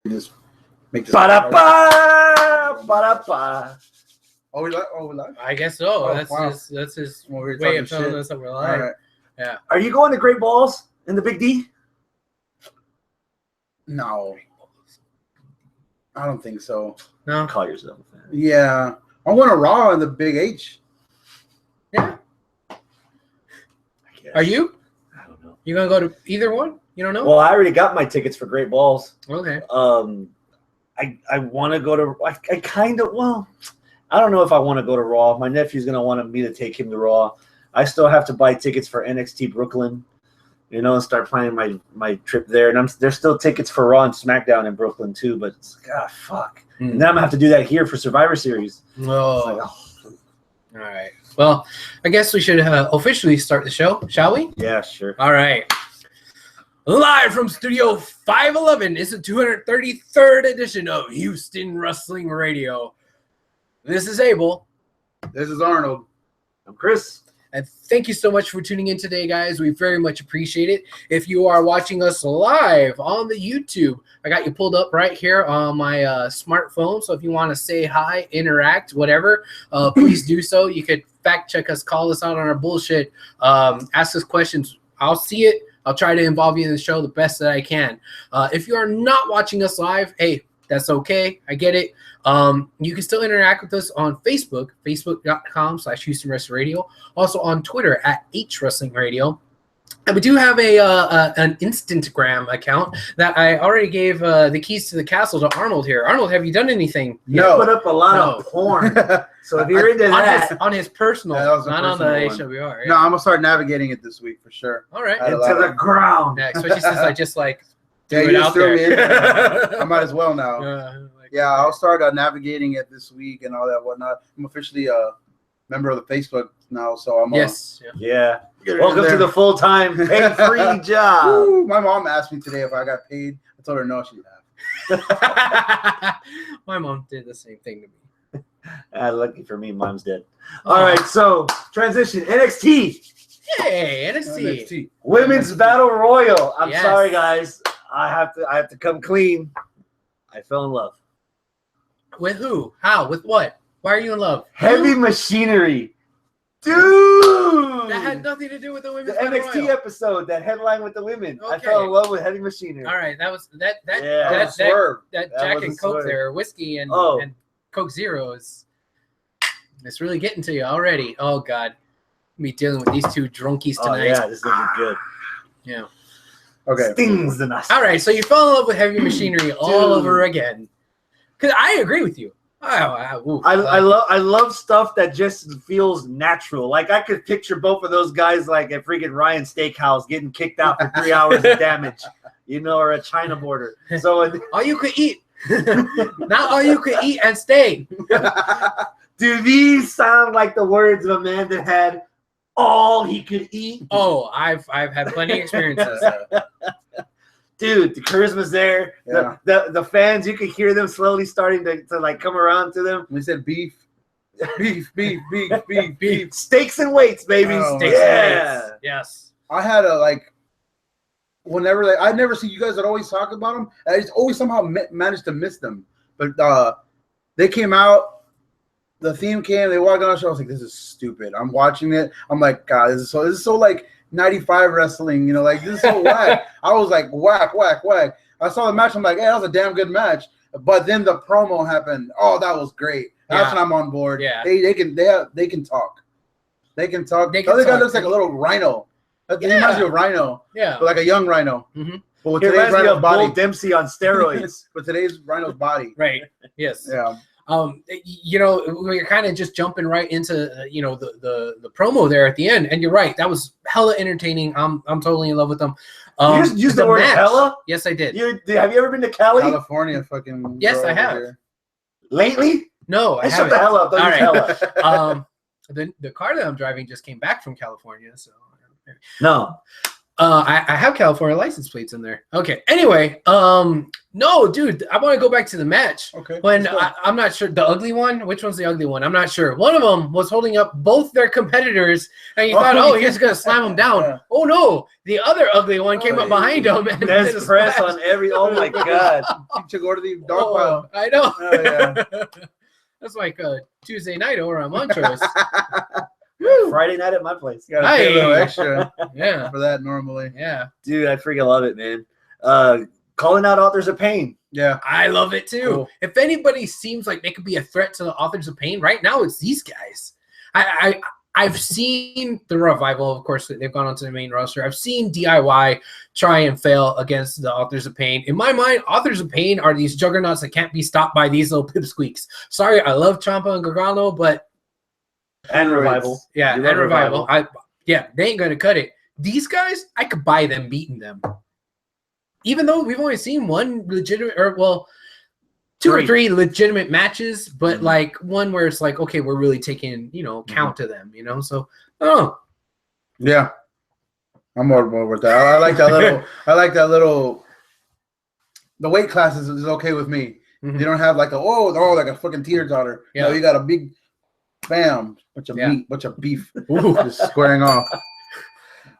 Just make this. Ba-da-ba! Ba-da-ba! Oh, we live? I guess so. Oh, that's wow. that's his Well, we're way talking of telling shit. us that we're live. All right. Yeah. Are you going to Great Balls in the Big D? No, I don't think so. No. Call yourself a fan. Yeah, I'm going to Raw in the Big H. Yeah. I guess. Are you? I don't know. You gonna go to either one? You don't know? Well, I already got my tickets for Great Balls. Okay. I want to go to. I kind of. Well, I don't know if I want to go to Raw. My nephew's gonna want me to take him to Raw. I still have to buy tickets for NXT Brooklyn, and start planning my trip there. And there's still tickets for Raw and SmackDown in Brooklyn too. But it's like, fuck. And then I'm gonna have to do that here for Survivor Series. Oh. All right. Well, I guess we should officially start the show, shall we? Yeah, sure. All right. Live from Studio 511 is the 233rd edition of Houston Wrestling Radio. This is Abel. This is Arnold. I'm Chris. And thank you so much for tuning in today, guys. We very much appreciate it. If you are watching us live on the YouTube, I got you pulled up right here on my smartphone. So if you want to say hi, interact, whatever, please do so. You could fact check us, call us out on our bullshit, ask us questions. I'll see it. I'll try to involve you in the show the best that I can. If you are not watching us live, hey, that's okay. I get it. You can still interact with us on Facebook, facebook.com/Houston Wrestling Radio. Also on Twitter at HWrestling Radio. And we do have an Instagram account that I already gave the keys to the castle to Arnold here. Arnold, have you done anything? No. Put up a lot of porn. So if you're into that, on his personal, not on the HWR. Yeah. No, I'm gonna start navigating it this week for sure. All right. into the ground. Yeah, especially since I just threw Yeah, it you out just threw me in there. there. I might as well now. Yeah, I'll start navigating it this week and all that whatnot. I'm officially a member of the Facebook now, so I'm Yes. Yeah. Welcome to the full-time paid-free job. Woo, my mom asked me today if I got paid. I told her no, she would have. My mom did the same thing to me. Lucky for me, mom's dead. All right, so transition NXT. Hey, NXT. Women's Battle Royal. I'm Yes. sorry, guys. I have to come clean. I fell in love. With who? How? With what? Why are you in love? Heavy Who? Machinery. Dude! That had nothing to do with the the women's Battle NXT Royal. episode, that headline with the women. I Okay. fell in love with Heavy Machinery. All right, that was that Yeah. that Swerve. that That Jack was a and Coke swerve. there, whiskey and Oh. Coke Zero is it's really getting to you already. Oh God, me dealing with these two drunkies Oh, tonight. yeah, this is going to be good. Yeah. Okay. Stings the nostrils. All right, so you fell in love with Heavy Machinery all over again. Because I agree with you. I love stuff that just feels natural. Like I could picture both of those guys like at freaking Ryan Steakhouse getting kicked out for 3 hours of damage, or a China border. So all you could eat. Not all you could eat and stay. do these sound like the words of a man that had all he could eat? Oh, I've had plenty of experiences. Dude, the charisma's there. Yeah. The fans, you could hear them slowly starting to like come around to them. We said beef. Beef. Steaks and weights, baby. Oh, Steaks and yeah. weights. Yes. I had whenever I'd never see you guys that always talk about them. I just always somehow managed to miss them. But they came out, the theme came, they walked on the show. I was like, this is stupid. I'm watching it. I'm like, God, this is so like 95 wrestling, this is so whack. I was like, whack. I saw the match. I'm like, hey, that was a damn good match. But then the promo happened. Oh, that was great. That's when I'm on board. Yeah. They can talk. They can talk. The other guy looks like a little rhino. He reminds me of Rhino. Yeah. But like a young Rhino. Mm-hmm. But with It today's reminds me Rhino's of body. Bull Dempsey on steroids. With today's Rhino's body. Right. Yes. Yeah. We're kind of just jumping right into the promo there at the end, and you're right. That was hella entertaining. I'm totally in love with them. You just used the word match. hella? Yes, I did. Have you ever been to Cali? California fucking. Yes, girl I over have. here. Lately? No, I Hey, shut haven't. the hell up. Don't All use right. hella. The car that I'm driving just came back from California, so No. I have California license plates in there. Okay. Anyway, no, dude, I want to go back to the match. Okay. When I'm not sure the ugly one. Which one's the ugly one? I'm not sure. One of them was holding up both their competitors, and you thought, oh, he's gonna slam them down. Yeah. Oh no, the other ugly one came up behind him and there's press on every. Oh my god! To go to the dog pile. I know. Oh, yeah. That's like a Tuesday night over on Montrose. Friday night at my place. You gotta pay a little extra for that normally. Yeah. Dude, I freaking love it, man. Calling out authors of pain. Yeah. I love it too. Cool. If anybody seems like they could be a threat to the authors of pain, right now it's these guys. I've seen the Revival, of course, they've gone onto the main roster. I've seen DIY try and fail against the Authors of Pain. In my mind, Authors of Pain are these juggernauts that can't be stopped by these little pipsqueaks. Sorry, I love Ciampa and Gargano, but and Revival. Yeah, and Revival. They ain't gonna cut it. These guys, I could buy them beating them. Even though we've only seen one legitimate, two or three legitimate matches, but like one where it's like, okay, we're really taking, count to them, So, oh, yeah, I'm more with that. I like that little. The weight classes is okay with me. Mm-hmm. You don't have like like a fucking teeter-totter. Yeah, you got a big, bam, bunch of meat, bunch of beef, just squaring off.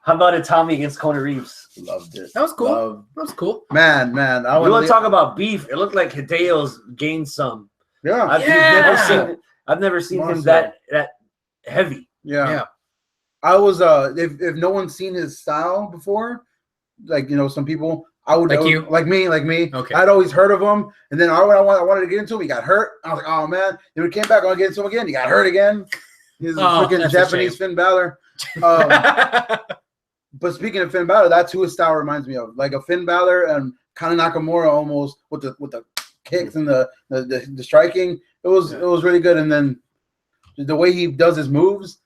How about it, Tommy against Conor Reeves? Loved it. That was cool. Man. You want to talk about beef? It looked like Hideo's gained some. Yeah. I've never seen him that heavy. Yeah. I was if no one's seen his style before, like some people, like me. Okay. I'd always heard of him, and then I wanted to get into him. He got hurt. I was like, oh man. Then we came back on get into him again. He got hurt again. He's a freaking Japanese Finn Balor. But speaking of Finn Balor, that's who his style reminds me of. Like a Finn Balor and kind of Nakamura almost with the kicks and the striking. It was really good. And then the way he does his moves,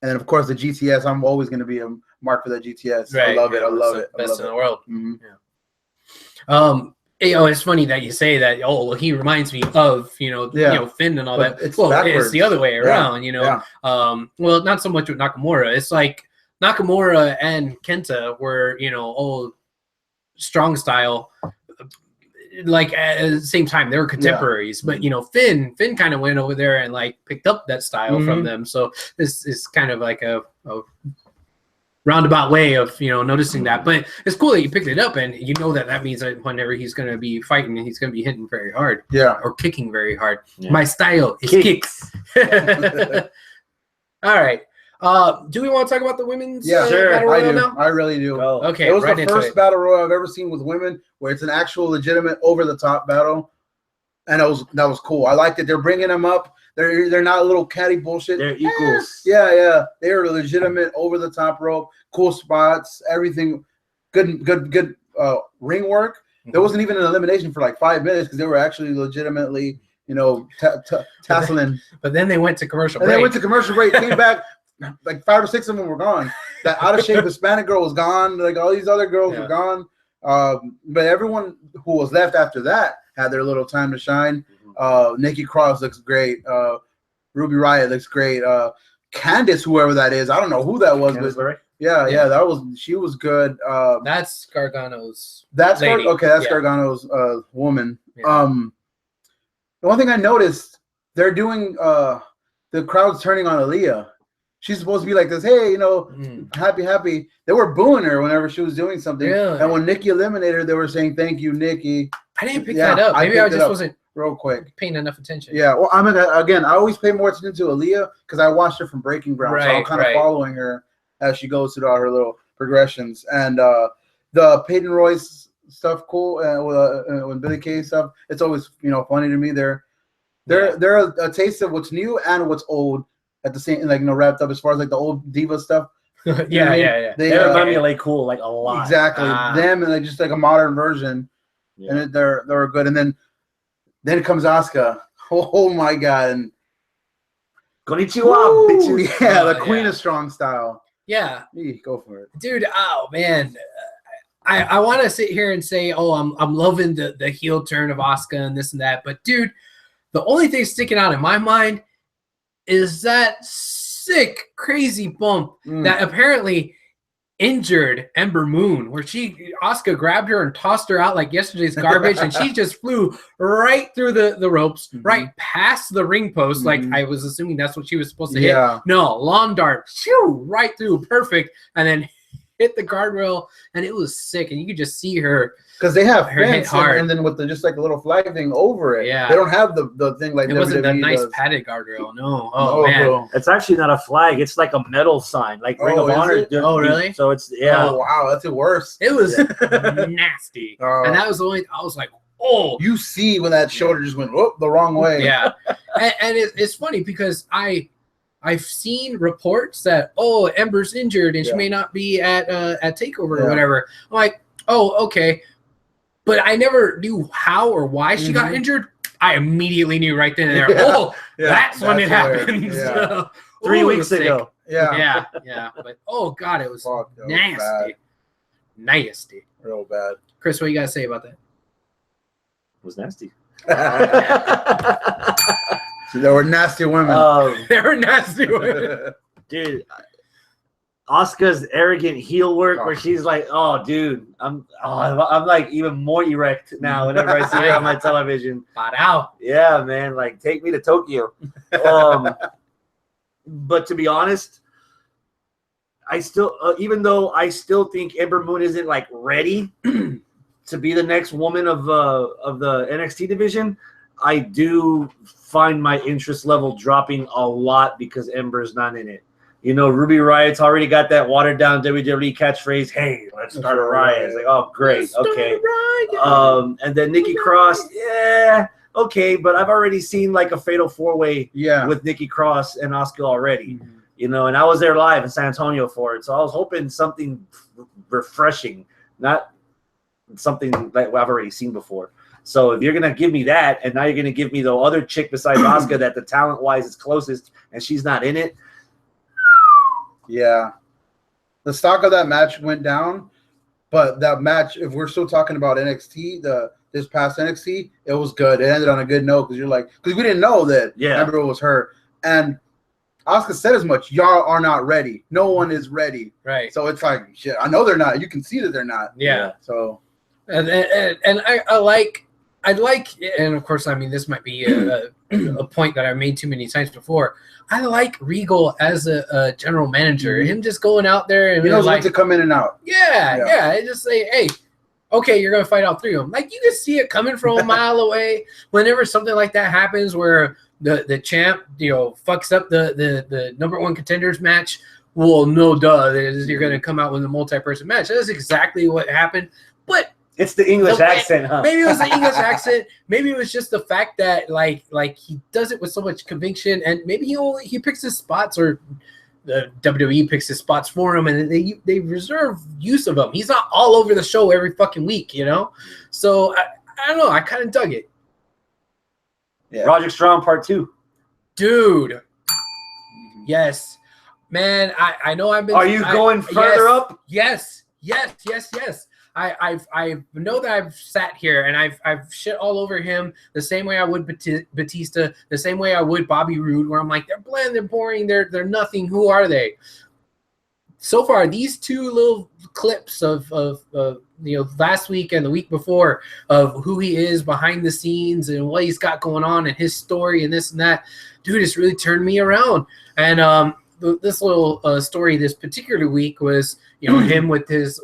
and then of course the GTS. I'm always going to be a mark for that GTS. Right. I love it. Best in the world. Mm-hmm. Yeah. It's funny that you say that. Oh, well, he reminds me of Finn and all but that. It's the other way around. Well, not so much with Nakamura. It's like Nakamura and Kenta were old strong style. Like at the same time, they were contemporaries. But Finn kind of went over there and like picked up that style from them. So this is kind of like a roundabout way of noticing that, but it's cool that you picked it up, and that means that whenever he's going to be fighting, he's going to be hitting very hard, or kicking very hard. My style is kicks. All right, do we want to talk about the women's battle royal now? I really do. Okay, it was the first battle royal I've ever seen with women where it's an actual legitimate over the top battle, and that was cool. I liked it. They're bringing them up. They're not a little catty bullshit. They're equals. Yeah. They're legitimate over the top rope, cool spots, everything, good ring work. There wasn't even an elimination for like 5 minutes because they were actually legitimately, tasseling. But then they went to commercial break. They went to commercial break, came back, like 5 or 6 of them were gone. That out of shape Hispanic girl was gone. Like all these other girls were gone. But everyone who was left after that had their little time to shine. Nikki Cross looks great. Ruby Riott looks great. Candice, whoever that is, I don't know who that was, but she was good. That's Gargano's. That's Gargano's woman. Yeah. The one thing I noticed, they're doing the crowd's turning on Aaliyah. She's supposed to be like this, hey, happy. They were booing her whenever she was doing something. Yeah. And when Nikki eliminated her, they were saying, thank you, Nikki. I didn't pick that up. Maybe I just wasn't real quick paying enough attention. Yeah, well, I always pay more attention to Aaliyah because I watched her from Breaking Ground, so I'm kind of following her as she goes through all her little progressions. And the Peyton Royce stuff, cool. When Billy Kay stuff, it's always funny to me. They're a taste of what's new and what's old at the same, wrapped up as far as like the old diva stuff. Yeah. They remind me of like cool, like a lot. Exactly, them and just like a modern version. Yeah. And they're good. And then comes Asuka. Oh my god! And Konnichiwa, bitches. Yeah, the queen of strong style. Yeah, go for it, dude. Oh man, I want to sit here and say, oh, I'm loving the heel turn of Asuka and this and that, but dude, the only thing sticking out in my mind is that sick, crazy bump that apparently injured Ember Moon, where Asuka grabbed her and tossed her out like yesterday's garbage, and she just flew right through the ropes, right past the ring post. Like I was assuming that's what she was supposed to hit. No, lawn dart, shoo, right through, perfect, and then hit the guardrail, and it was sick. And you could just see her because they have her hit fence hard, and then with the just like a little flag thing over it. Yeah, they don't have the thing like it wasn't WWE the nice does. padded guardrail. No, man, bro. It's actually not a flag. It's like a metal sign, like Ring of Honor. Oh, really? So it's Oh, wow, that's the worst. It was nasty, and that was the only. I was like, oh, you see when that shoulder just went the wrong way. Yeah, and it's funny because I've seen reports that Ember's injured and she may not be at Takeover or whatever. I'm like, oh, okay, but I never knew how or why she got injured. I immediately knew right then and there. That's when it happened. Yeah. 3 weeks ago. Yeah. But God, it was nasty, nasty, real bad. Chris, what you gotta say about that? It was nasty. So there were nasty women. There were nasty women. Dude, Asuka's arrogant heel work where she's like, "Oh, dude, I'm like even more erect now whenever I see her on my television." Parao. Yeah, man, like take me to Tokyo. But to be honest, I still, even though I still think Ember Moon isn't like ready to be the next woman of the NXT division, I do find my interest level dropping a lot because Ember's not in it. You know, Ruby Riot's already got that watered down WWE catchphrase, "Hey, let's start a riot." It's like, oh, great, okay. And then Nikki Cross, yeah, okay, but I've already seen like a fatal 4-way with Nikki Cross and Asuka already. You know, and I was there live in San Antonio for it, so I was hoping something refreshing, not something like I've already seen before. So if you're gonna give me that, and now you're gonna give me the other chick besides Asuka that the talent-wise is closest, and she's not in it. Yeah, the stock of that match went down, but that match, if we're still talking about NXT, this past NXT, it was good. It ended on a good note because we didn't know that Ember was hurt, and Asuka said as much. Y'all are not ready. No one is ready. Right. So it's like shit. I know they're not. You can see that they're not. Yeah. So, and I like, and of course, I mean, this might be a point that I've made too many times before. I like Regal as a general manager. Him just going out there and he knows when to come in and out. Yeah. And just say, hey, okay, you're gonna fight all three of them. Like you can see it coming from a mile away. Whenever something like that happens, where the champ, fucks up the number one contenders match, well, no duh, you're gonna come out with a multi-person match. That's exactly what happened. But it's the English accent, huh? Maybe it was the English accent. Maybe it was just the fact that like he does it with so much conviction, and maybe he picks his spots, or the WWE picks his spots for him, and they reserve use of him. He's not all over the show every fucking week, So I don't know. I kind of dug it. Yeah. Roderick Strong Part 2, dude. Yes, man. I know I've been. Are you going further up? Yes. I know that I've sat here and I've shit all over him the same way I would Batista, the same way I would Bobby Roode, where I'm like, they're bland, they're boring, they're nothing. Who are they? So far, these two little clips of last week and the week before of who he is behind the scenes and what he's got going on and his story and this and that, dude, it's really turned me around. And this little story this particular week was him with his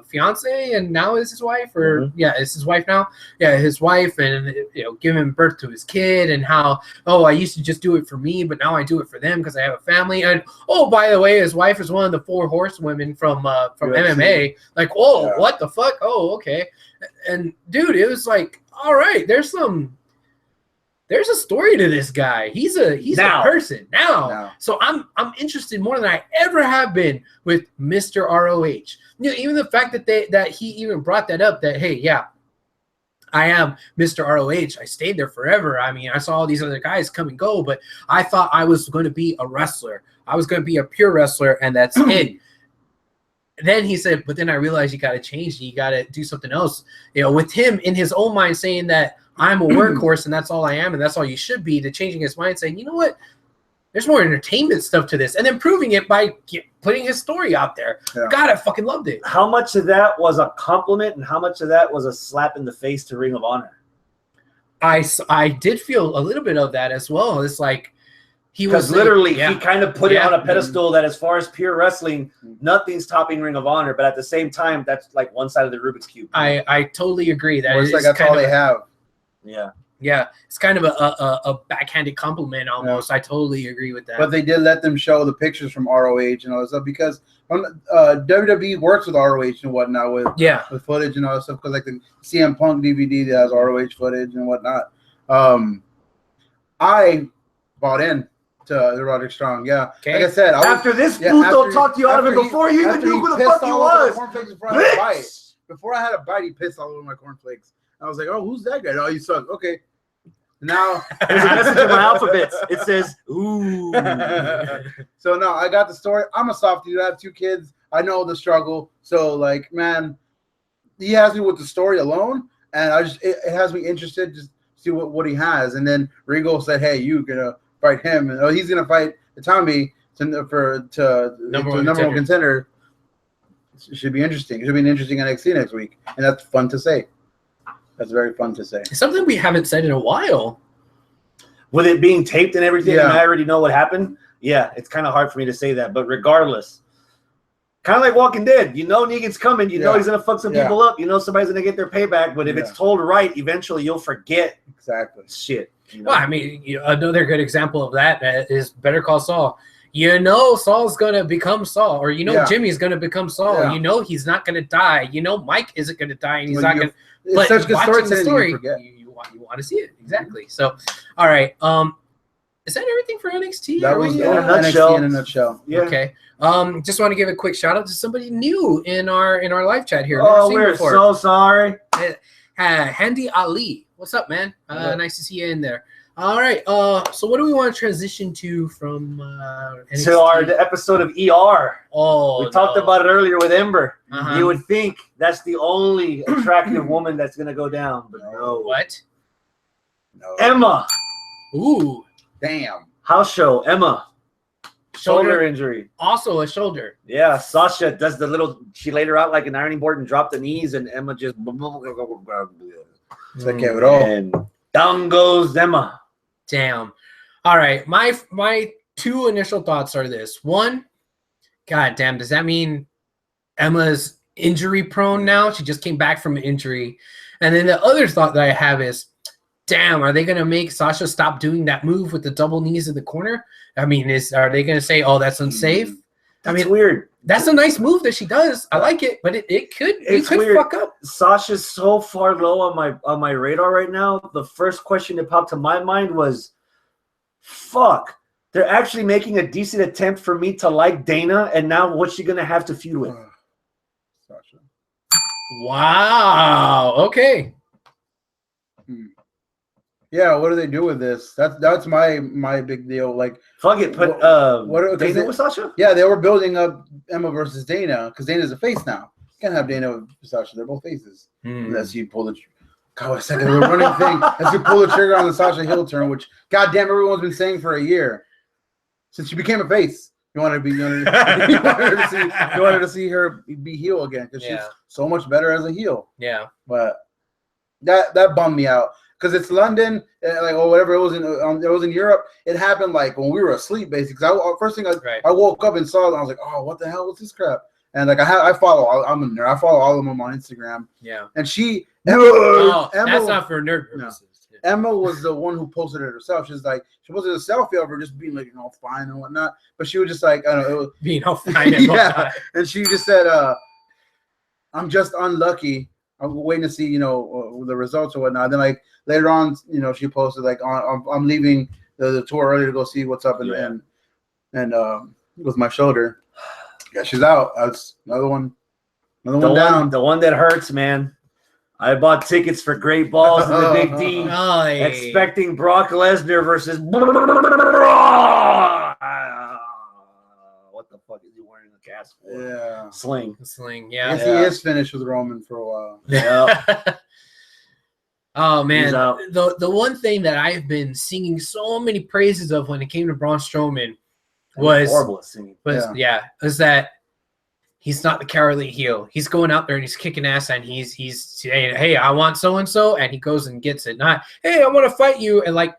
fiance, and now is his wife, or it's his wife now, his wife, and giving birth to his kid, and how I used to just do it for me, but now I do it for them because I have a family. And by the way, his wife is one of the 4 horsewomen from MMA. Like, what the fuck? Okay. And dude, it was like, all right, there's a story to this guy. He's a person now. So I'm interested more than I ever have been with Mr. ROH. Even the fact that he even brought that up, that hey, I am Mr. ROH. I stayed there forever. I mean, I saw all these other guys come and go, but I thought I was going to be a wrestler. I was going to be a pure wrestler, and that's it. Then he said, but then I realized you got to change. You got to do something else. With him in his own mind saying that I'm a workhorse and that's all I am and that's all you should be, to changing his mind, saying, you know what? There's more entertainment stuff to this, and then proving it by putting his story out there. Yeah. God, I fucking loved it. How much of that was a compliment, and how much of that was a slap in the face to Ring of Honor? I did feel a little bit of that as well. It's like he was literally yeah. he kind of put it on a pedestal that, as far as pure wrestling, nothing's topping Ring of Honor. But at the same time, that's like one side of the Rubik's cube. I totally agree. That it's like that's all they have. Yeah. Yeah, it's kind of a backhanded compliment almost. Yeah. I totally agree with that. But they did let them show the pictures from ROH and all that stuff because WWE works with ROH and whatnot with footage and all that stuff because like the CM Punk DVD that has ROH footage and whatnot. I bought in to the Roderick Strong. Yeah, okay. Like I said, after this Pluto talked you out of it before you even knew who the fuck he was. Before I had a bite, he pissed all over my cornflakes. I was like, oh, who's that guy? Oh, you suck. Okay. Now there's a message in my alphabets. It says, ooh. So no, I got the story. I'm a softie. I have 2 kids. I know the struggle. So like, man, he has me with the story alone, and it has me interested to see what he has. And then Regal said, hey, you gonna fight him, and he's gonna fight Tommy to number one contender. It should be interesting. It should be an interesting NXT next week, and that's fun to say. That's very fun to say. It's something we haven't said in a while. With it being taped and everything, and I already know what happened, it's kind of hard for me to say that. But regardless, kind of like Walking Dead, you know Negan's coming. You know he's going to fuck some people up. You know somebody's going to get their payback. But if it's told right, eventually you'll forget shit. You know? Well, I mean, another good example of that is Better Call Saul. You know Saul's going to become Saul, or you know Jimmy's going to become Saul. Yeah. You know he's not going to die. You know Mike isn't going to die, and he's not going to. But such good story, you want to see it. Exactly. So, all right. Is that everything for NXT? That was NXT in a nutshell. Yeah. Okay. Just want to give a quick shout out to somebody new in our live chat here. Oh, we're so sorry. Handy Ali. What's up, man? Nice to see you in there. All right. So what do we want to transition to from NXT? To the episode of ER. Oh, we talked about it earlier with Ember. You would think that's the only attractive woman that's gonna go down, but no. What? No. Emma. Ooh. Damn. House show. Emma. Shoulder injury. Also a shoulder. Yeah. Sasha does the little. She laid her out like an ironing board and dropped the knees, and Emma just. It's like it all. And down goes Emma. Damn. All right. My 2 initial thoughts are this. 1, God damn, does that mean Emma's injury prone now? She just came back from an injury. And then the other thought that I have is, damn, are they going to make Sasha stop doing that move with the double knees in the corner? I mean, are they going to say, oh, that's unsafe? That's weird. That's a nice move that she does. I like it, but it could fuck up. Sasha's so far low on my radar right now. The first question that popped to my mind was, fuck, they're actually making a decent attempt for me to like Dana, and now what's she gonna have to feud with? Sasha. Wow. Okay. Yeah, what do they do with this? That's my big deal. Like, fuck it, put Dana with Sasha? Yeah, they were building up Emma versus Dana because Dana's a face now. You can't have Dana with Sasha. They're both faces. Unless you pull the God, a second, the running thing. As you pull the trigger on the Sasha heel turn, which goddamn everyone's been saying for a year since she became a face. You wanted to see her be heel again because she's so much better as a heel. Yeah, but that bummed me out. Because it's London, whatever it was in Europe. It happened like when we were asleep, basically. First thing I woke up and saw it, and I was like, "Oh, what the hell was this crap?" And like I follow, I'm a nerd. I follow all of them on Instagram. Yeah. And Emma, that's not for nerd purposes. No. Emma was the one who posted it herself. She's like, she posted a selfie of her just being like, fine and whatnot. But she was just like, I don't know, it was, being all fine and whatnot. And she just said, "I'm just unlucky. I'm waiting to see, the results or whatnot." Then like later on, she posted like, "I'm leaving the tour early to go see what's up and with my shoulder." Yeah, she's out. That's another one down. The one that hurts, man. I bought tickets for Great Balls in the Big D, expecting Brock Lesnar versus. What the fuck is he wearing a cast for? Yeah, Sling. Yeah. He is finished with Roman for a while. Yeah. Oh man, He's out. the one thing that I've been singing so many praises of when it came to Braun Strowman was horrible at singing. is that he's not the cowardly heel. He's going out there and he's kicking ass and he's saying, "Hey, I want so and so," and he goes and gets it. Not, "Hey, I want to fight you," and like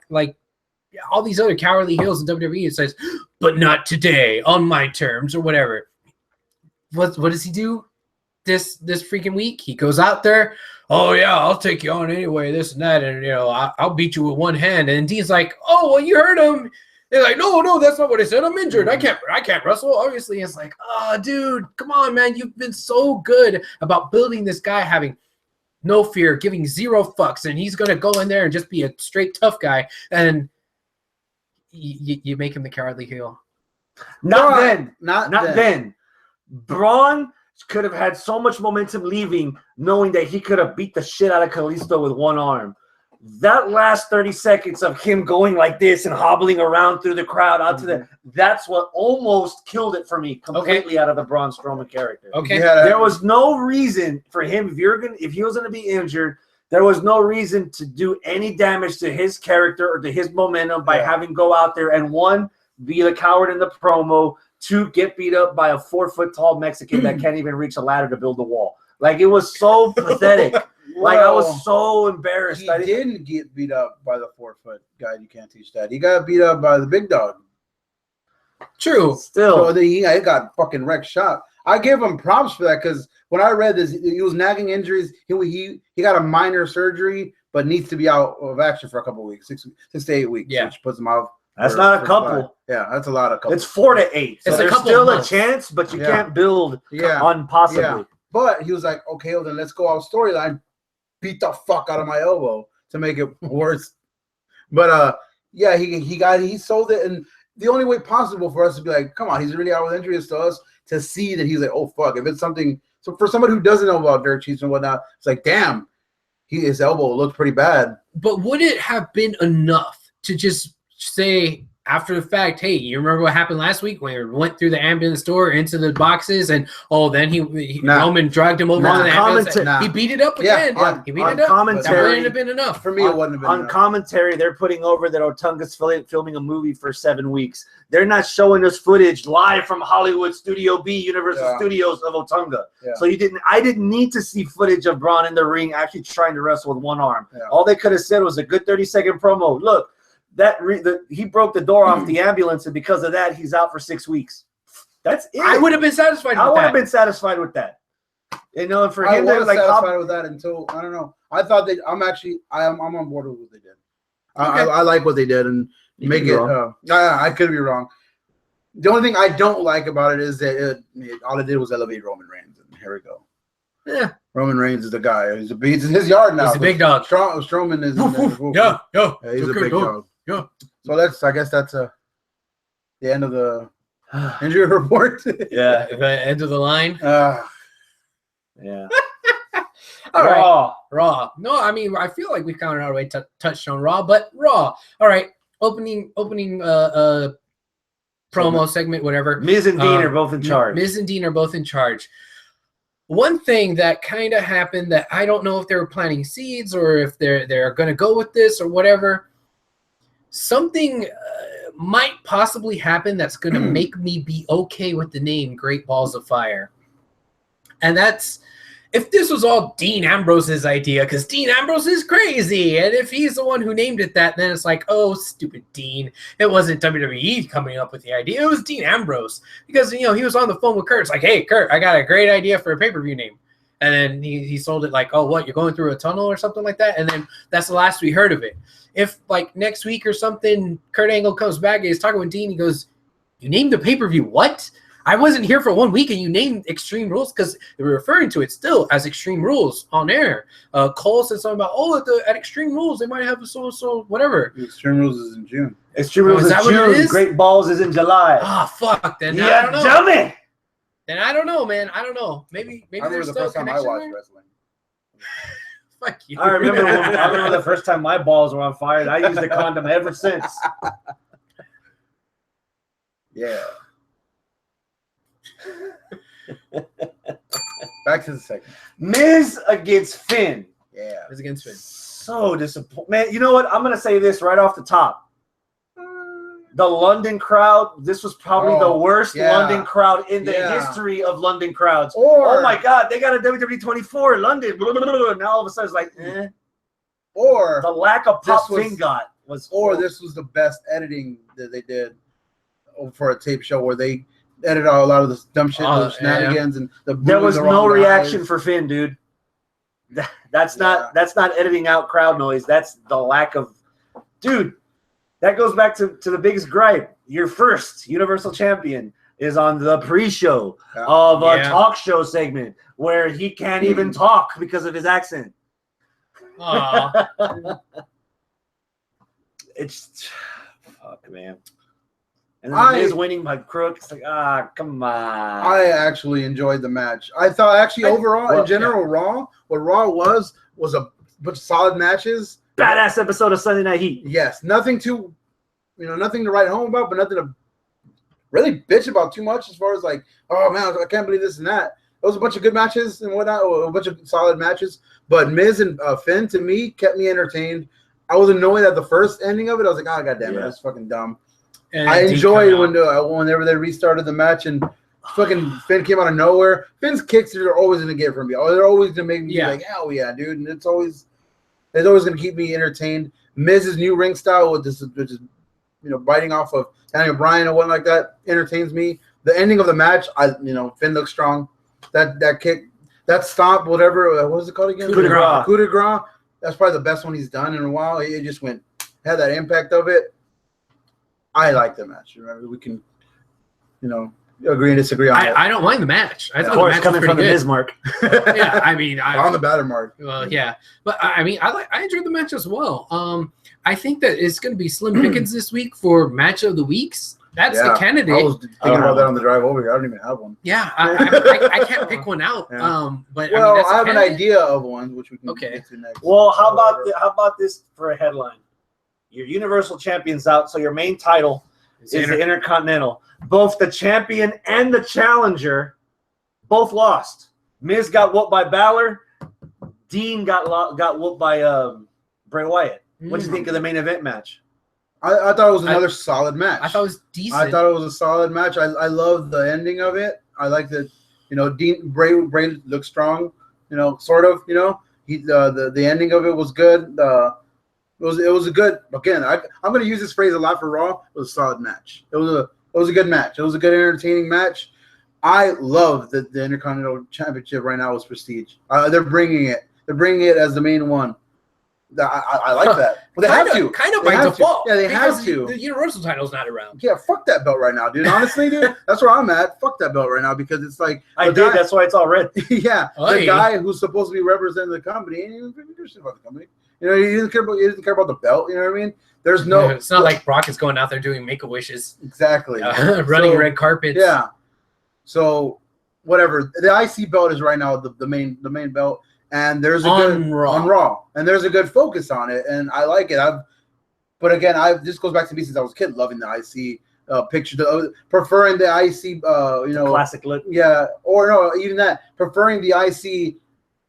all these other cowardly heels in WWE. It says, "But not today, on my terms," or whatever. What does he do? This freaking week, he goes out there. "Oh yeah, I'll take you on anyway, this and that, and I'll beat you with one hand." And Dean's like, "Oh well, you heard him." They're like, no, that's not what I said. I'm injured. I can't wrestle. Obviously, it's like, oh, dude, come on, man. You've been so good about building this guy having no fear, giving zero fucks, and he's gonna go in there and just be a straight tough guy, and you make him the cowardly heel. Not then. then. Braun could have had so much momentum leaving, knowing that he could have beat the shit out of Kalisto with one arm. That last 30 seconds of him going like this and hobbling around through the crowd out to that's what almost killed it for me completely out of the Braun Strowman character. Okay. There was no reason for him, if he was going to be injured, there was no reason to do any damage to his character or to his momentum by having go out there and one, be the coward in the promo, two, get beat up by a 4-foot-tall Mexican that can't even reach a ladder to build a wall. Like, it was so pathetic. Like, I was so embarrassed. He didn't get beat up by the 4-foot guy. You can't teach that. He got beat up by the big dog. True. Still. So he got fucking wrecked shot. I give him props for that because when I read this, he was nagging injuries. He got a minor surgery, but needs to be out of action for a couple of weeks, 6 to 8 weeks, which puts him out. That's not a couple. Yeah, that's a lot of couple. It's 4 to 8. So there's still a chance, but you can't build on possibly. Yeah. But he was like, okay, well, then let's go out storyline. Beat the fuck out of my elbow to make it worse. But he sold it, and the only way possible for us to be like, come on, he's really out with injury is to us to see that he's like, oh fuck, if it's something. So for somebody who doesn't know about dirt sheets and whatnot, it's like, damn, his elbow looks pretty bad. But would it have been enough to just say after the fact, hey, you remember what happened last week when we went through the ambulance door into the boxes and then Roman dragged him over to the ambulance. He beat it up again. He beat it up. Commentary, that wouldn't have been enough. For me, it wouldn't have been enough. Commentary, they're putting over that Otunga's filming a movie for 7 weeks. They're not showing us footage live from Hollywood Studio B, Universal Studios of Otunga. Yeah. So I didn't need to see footage of Braun in the ring actually trying to wrestle with one arm. Yeah. All they could have said was a good 30-second promo. Look, he broke the door off the ambulance, and because of that, he's out for 6 weeks. That's it. I would have been satisfied with that. I would have been satisfied with that. And for him, they're like satisfied with that until I don't know. I thought I'm on board with what they did. Okay. I like what they did and make it. I could be wrong. The only thing I don't like about it is that all it did was elevate Roman Reigns, and here we go. Yeah, Roman Reigns is the guy. He's in his yard now. He's a big dog. Strowman is. He's a big dog. Yeah. So I guess that's the end of the injury report. The end of the line. Yeah. All right. Raw. No, I mean, I feel like we've kind of already touched on Raw, but Raw. All right. Opening promo segment, whatever. Miz and Dean are both in charge. Miz and Dean are both in charge. One thing that kind of happened that I don't know if they were planting seeds or if they're going to go with this or whatever. Something might possibly happen that's going to make me be okay with the name Great Balls of Fire. And that's if this was all Dean Ambrose's idea, because Dean Ambrose is crazy. And if he's the one who named it that, then it's like, oh, stupid Dean. It wasn't WWE coming up with the idea. It was Dean Ambrose. Because, he was on the phone with Kurt. It's like, hey, Kurt, I got a great idea for a pay-per-view name. And then he sold it like, oh, what, you're going through a tunnel or something like that? And then that's the last we heard of it. If, like, next week or something, Kurt Angle comes back and he's talking with Dean, he goes, you named the pay-per-view what? I wasn't here for 1 week and you named Extreme Rules because they were referring to it still as Extreme Rules on air. Cole said something about, at Extreme Rules, they might have a so-so, whatever. Extreme Rules is in June. Extreme Rules is June. Great Balls is in July. Fuck. Then I don't know. Dummy. Then I don't know, man. I don't know. Maybe there's still a connection there. I remember the first time I watched wrestling. Fuck you. I remember the first time my balls were on fire. I used a condom ever since. Yeah. Back to the segment. Miz against Finn. Yeah. It was against Finn. So disappointed. Man, you know what? I'm going to say this right off the top. The London crowd, this was probably the worst London crowd in the history of London crowds. Oh my God, they got a WWE 24 London. Blah, blah, blah, blah. Now all of a sudden it's like, eh. Or the lack of pop Finn got was. Or this was the best editing that they did for a tape show where they edited out a lot of the dumb shit, the shenanigans, and there was no reaction for Finn, dude. That's not editing out crowd noise. That's the lack of, dude. That goes back to the biggest gripe. Your first Universal Champion is on the pre-show of a talk show segment where he can't even talk because of his accent. It's fuck, man. And then Miz winning by crook. It's like, come on. I actually enjoyed the match. I thought overall, in general, what Raw was a bunch of solid matches. Badass episode of Sunday Night Heat. Yes, nothing to write home about, but nothing to really bitch about too much as far as like, oh man, I can't believe this and that. It was a bunch of good matches and whatnot, a bunch of solid matches. But Miz and Finn, to me, kept me entertained. I was annoyed at the first ending of it. I was like, oh, goddamn it, that's fucking dumb. And I enjoyed whenever they restarted the match and fucking Finn came out of nowhere. Finn's kicks are always going to get from me. They're always going to make me be like, hell yeah, dude. And it's always going to keep me entertained. Miz's new ring style, which is biting off of Daniel Bryan and whatnot like that, entertains me. The ending of the match, Finn looks strong. That kick, that stomp, whatever, what was it called again? Coup de grace. Coup de grace. That's probably the best one he's done in a while. It just had that impact of it. I like the match. Remember, we can, agree and disagree on it. I don't mind the match. I thought the match coming from the Miz mark. Yeah, I mean, on the batter mark. Well, yeah, but I mean, I enjoyed the match as well. I think that it's going to be slim pickings this week for match of the weeks. That's the candidate. I was thinking about that on the drive over here. I don't even have one. Yeah, I can't pick one out. Yeah. But I have an idea of one, which we can get to next. Well, how about this for a headline? Your Universal Champion's out, so your main title is the Intercontinental. Both the champion and the challenger both lost. Miz got whooped by Balor. Dean got whooped by Bray Wyatt. What do you think of the main event match? I thought it was another solid match. I thought it was decent. I thought it was a solid match. I love the ending of it. I like that. Bray looked strong. Sort of. The ending of it was good. It was a good. Again, I'm going to use this phrase a lot for Raw. It was a solid match. It was a good match. It was a good, entertaining match. I love that the Intercontinental Championship right now is prestige. They're bringing it. They're bringing it as the main one. I like that. Well, they have to. Kind of by default. Yeah, they have to. The Universal title's not around. Yeah, fuck that belt right now, dude. Honestly, dude, that's where I'm at. Fuck that belt right now because it's like that's why it's all red. Yeah, the guy who's supposed to be representing the company, and he doesn't give a shit about the company. He doesn't care about the belt. You know what I mean? There's no. It's not like Brock is going out there doing Make-A-Wishes. Exactly. Running red carpets. Yeah. So whatever. The IC belt is right now the main belt. And there's a good on Raw, and there's a good focus on it, and I like it. But again, this goes back to me since I was a kid, loving the IC picture, preferring the IC, classic look. Yeah, or no, even that, preferring the IC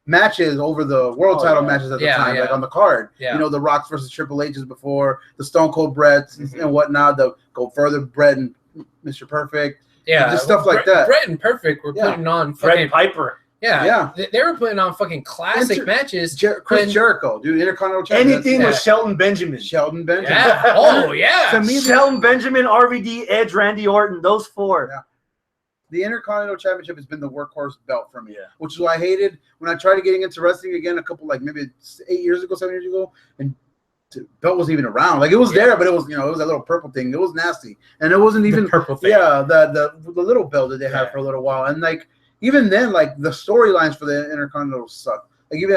matches over the world title matches at the time, like on the card. Yeah. The Rocks versus Triple H's before, the Stone Cold Bretts and whatnot. The Go Further Bret and Mr. Perfect. Yeah, just stuff like that. Bret and Perfect were putting on fucking Piper. Yeah. They were putting on fucking classic matches. Chris Jericho, dude, Intercontinental Champion. Anything with Shelton Benjamin. Yeah. Oh, yeah. To me, Shelton Benjamin, RVD, Edge, Randy Orton, those four. Yeah. The Intercontinental Championship has been the workhorse belt for me, which is why I hated when I tried getting into wrestling again a couple, maybe 7 years ago, and the belt wasn't even around. Like, it was there, but it was, it was that little purple thing. It was nasty. And it wasn't even the purple thing. Yeah, the little belt that they had for a little while. And, even then, the storylines for the Intercontinental suck. Even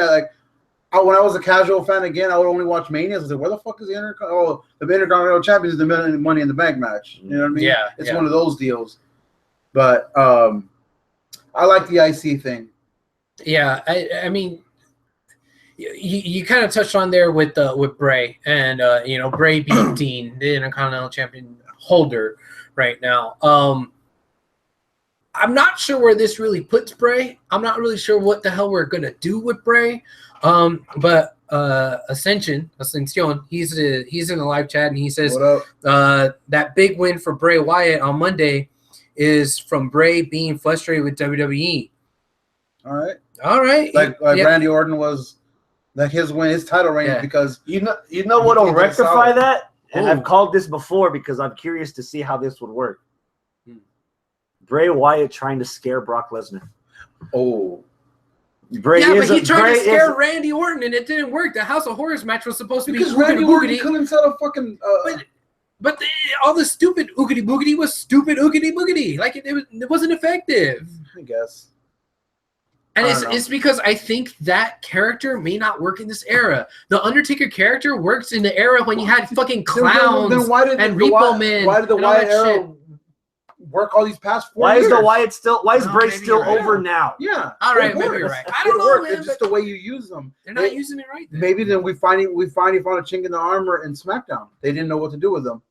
when I was a casual fan again, I would only watch Mania. I was like, where the fuck is the Intercontinental? Oh, the Intercontinental Champion is the Money in the Bank match. You know what I mean? Yeah. It's one of those deals. But I like the IC thing. Yeah, I mean, you kind of touched on there with Bray, and Bray beat Dean, the Intercontinental Champion holder, right now. I'm not sure where this really puts Bray. I'm not really sure what the hell we're gonna do with Bray. But Ascension, he's in the live chat and he says What up? that big win for Bray Wyatt on Monday is from Bray being frustrated with WWE. All right. Like yeah. Randy Orton was like his title reign because you know what'll rectify that, and I've called this before because I'm curious to see how this would work. Bray Wyatt trying to scare Brock Lesnar. Oh. But he tried to scare Randy Orton and it didn't work. The House of Horrors match was supposed to be because Randy Orton couldn't sell a fucking. But all the stupid oogity boogity was stupid oogity boogity. Like it wasn't effective. I guess. And it's because I think that character may not work in this era. The Undertaker character works in the era when you had fucking clowns and Repo Men. Why did the Wyatt era work all these past 4 years? Why is Bray still over now? Yeah. All right, maybe you're right. I don't know, man. It's just the way you use them. They're not using it right. Maybe then we finally found a chink in the armor in SmackDown. They didn't know what to do with them.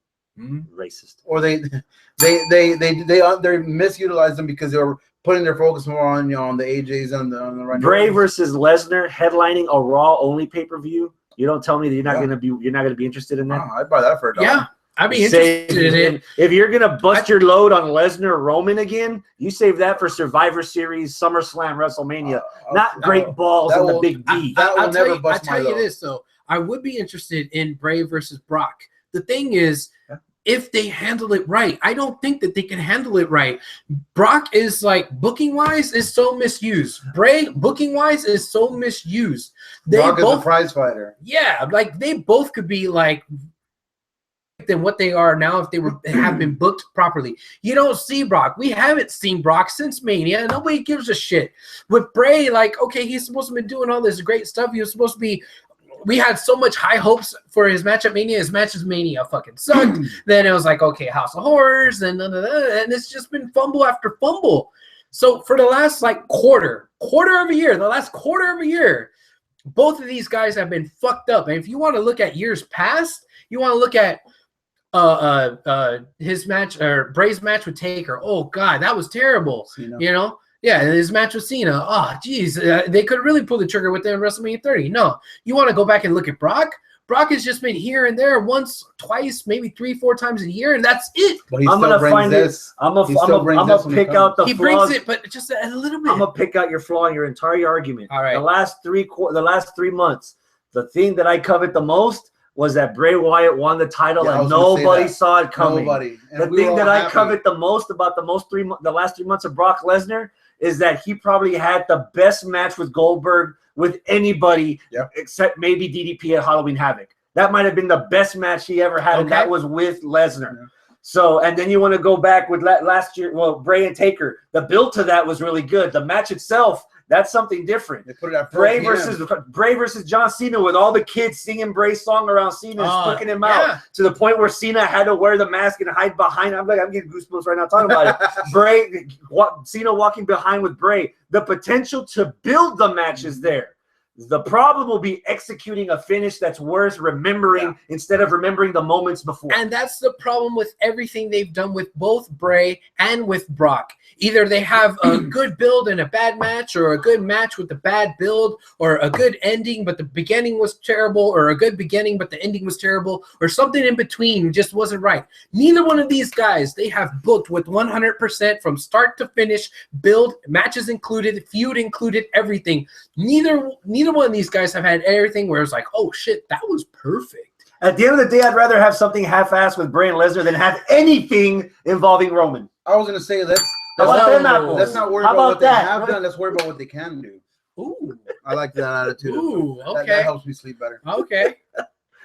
Racist. Or they misutilized them because they were putting their focus more on the AJs and the right. Bray versus Lesnar headlining a Raw only pay-per-view. You don't tell me that you're not gonna be interested in that. I'd buy that for $1. Yeah. I'd be interested in it. If you're gonna bust your load on Lesnar Roman again, you save that for Survivor Series, SummerSlam, WrestleMania. Not Great Balls and the Big B. I'll tell you this though. I would be interested in Bray versus Brock. The thing is, if they handle it right, I don't think that they can handle it right. Brock is like booking wise is so misused. Bray booking wise is so misused. Brock is a prize fighter. Yeah, like they both could be like than what they are now if they have been booked properly. You don't see Brock. We haven't seen Brock since Mania. Nobody gives a shit. With Bray, like, okay, he's supposed to be doing all this great stuff. He was supposed to be. We had so much high hopes for his match at Mania. His match at Mania fucking sucked. Then it was like, okay, House of Horrors, and it's just been fumble after fumble. So for the last like quarter of a year, both of these guys have been fucked up. And if you want to look at years past, you want to look at his match or Bray's match with Taker. Oh God, that was terrible. Cena. Yeah, his match with Cena. Oh, geez, they could really pull the trigger with them in WrestleMania 30. No, you want to go back and look at Brock. Brock has just been here and there once, twice, maybe 3-4 times a year, and that's it. But I'm gonna find this. I'm gonna pick out the flaws. He brings it, but just a little bit. I'm gonna pick out your flaw in your entire argument. All right. The last 3 months, the thing that I covet the most was that Bray Wyatt won the title and nobody saw it coming. Nobody. The thing that I covet the most about the last 3 months of Brock Lesnar is that he probably had the best match with Goldberg with anybody except maybe DDP at Halloween Havoc. That might have been the best match he ever had, and that was with Lesnar. Yeah. So, and then you want to go back with last year, Bray and Taker. The build to that was really good. The match itself, that's something different. They put it at Bray versus John Cena with all the kids singing Bray's song around Cena and spooking him out to the point where Cena had to wear the mask and hide behind. I'm getting goosebumps right now talking about it. Cena walking behind with Bray. The potential to build the match is there. The problem will be executing a finish that's worth remembering instead of remembering the moments before. And that's the problem with everything they've done with both Bray and with Brock. Either they have a good build and a bad match, or a good match with a bad build, or a good ending but the beginning was terrible, or a good beginning but the ending was terrible, or something in between just wasn't right. Neither one of these guys, they have booked with 100% from start to finish, build, matches included, feud included, everything. Neither one of these guys have had everything where it's like, oh shit, that was perfect. At the end of the day, I'd rather have something half-assed with Bray and Lesnar than have anything involving Roman. I was gonna say let's not worry about what they have done. Let's worry about what they can do. Ooh, I like that attitude. Ooh, okay. That helps me sleep better. Okay.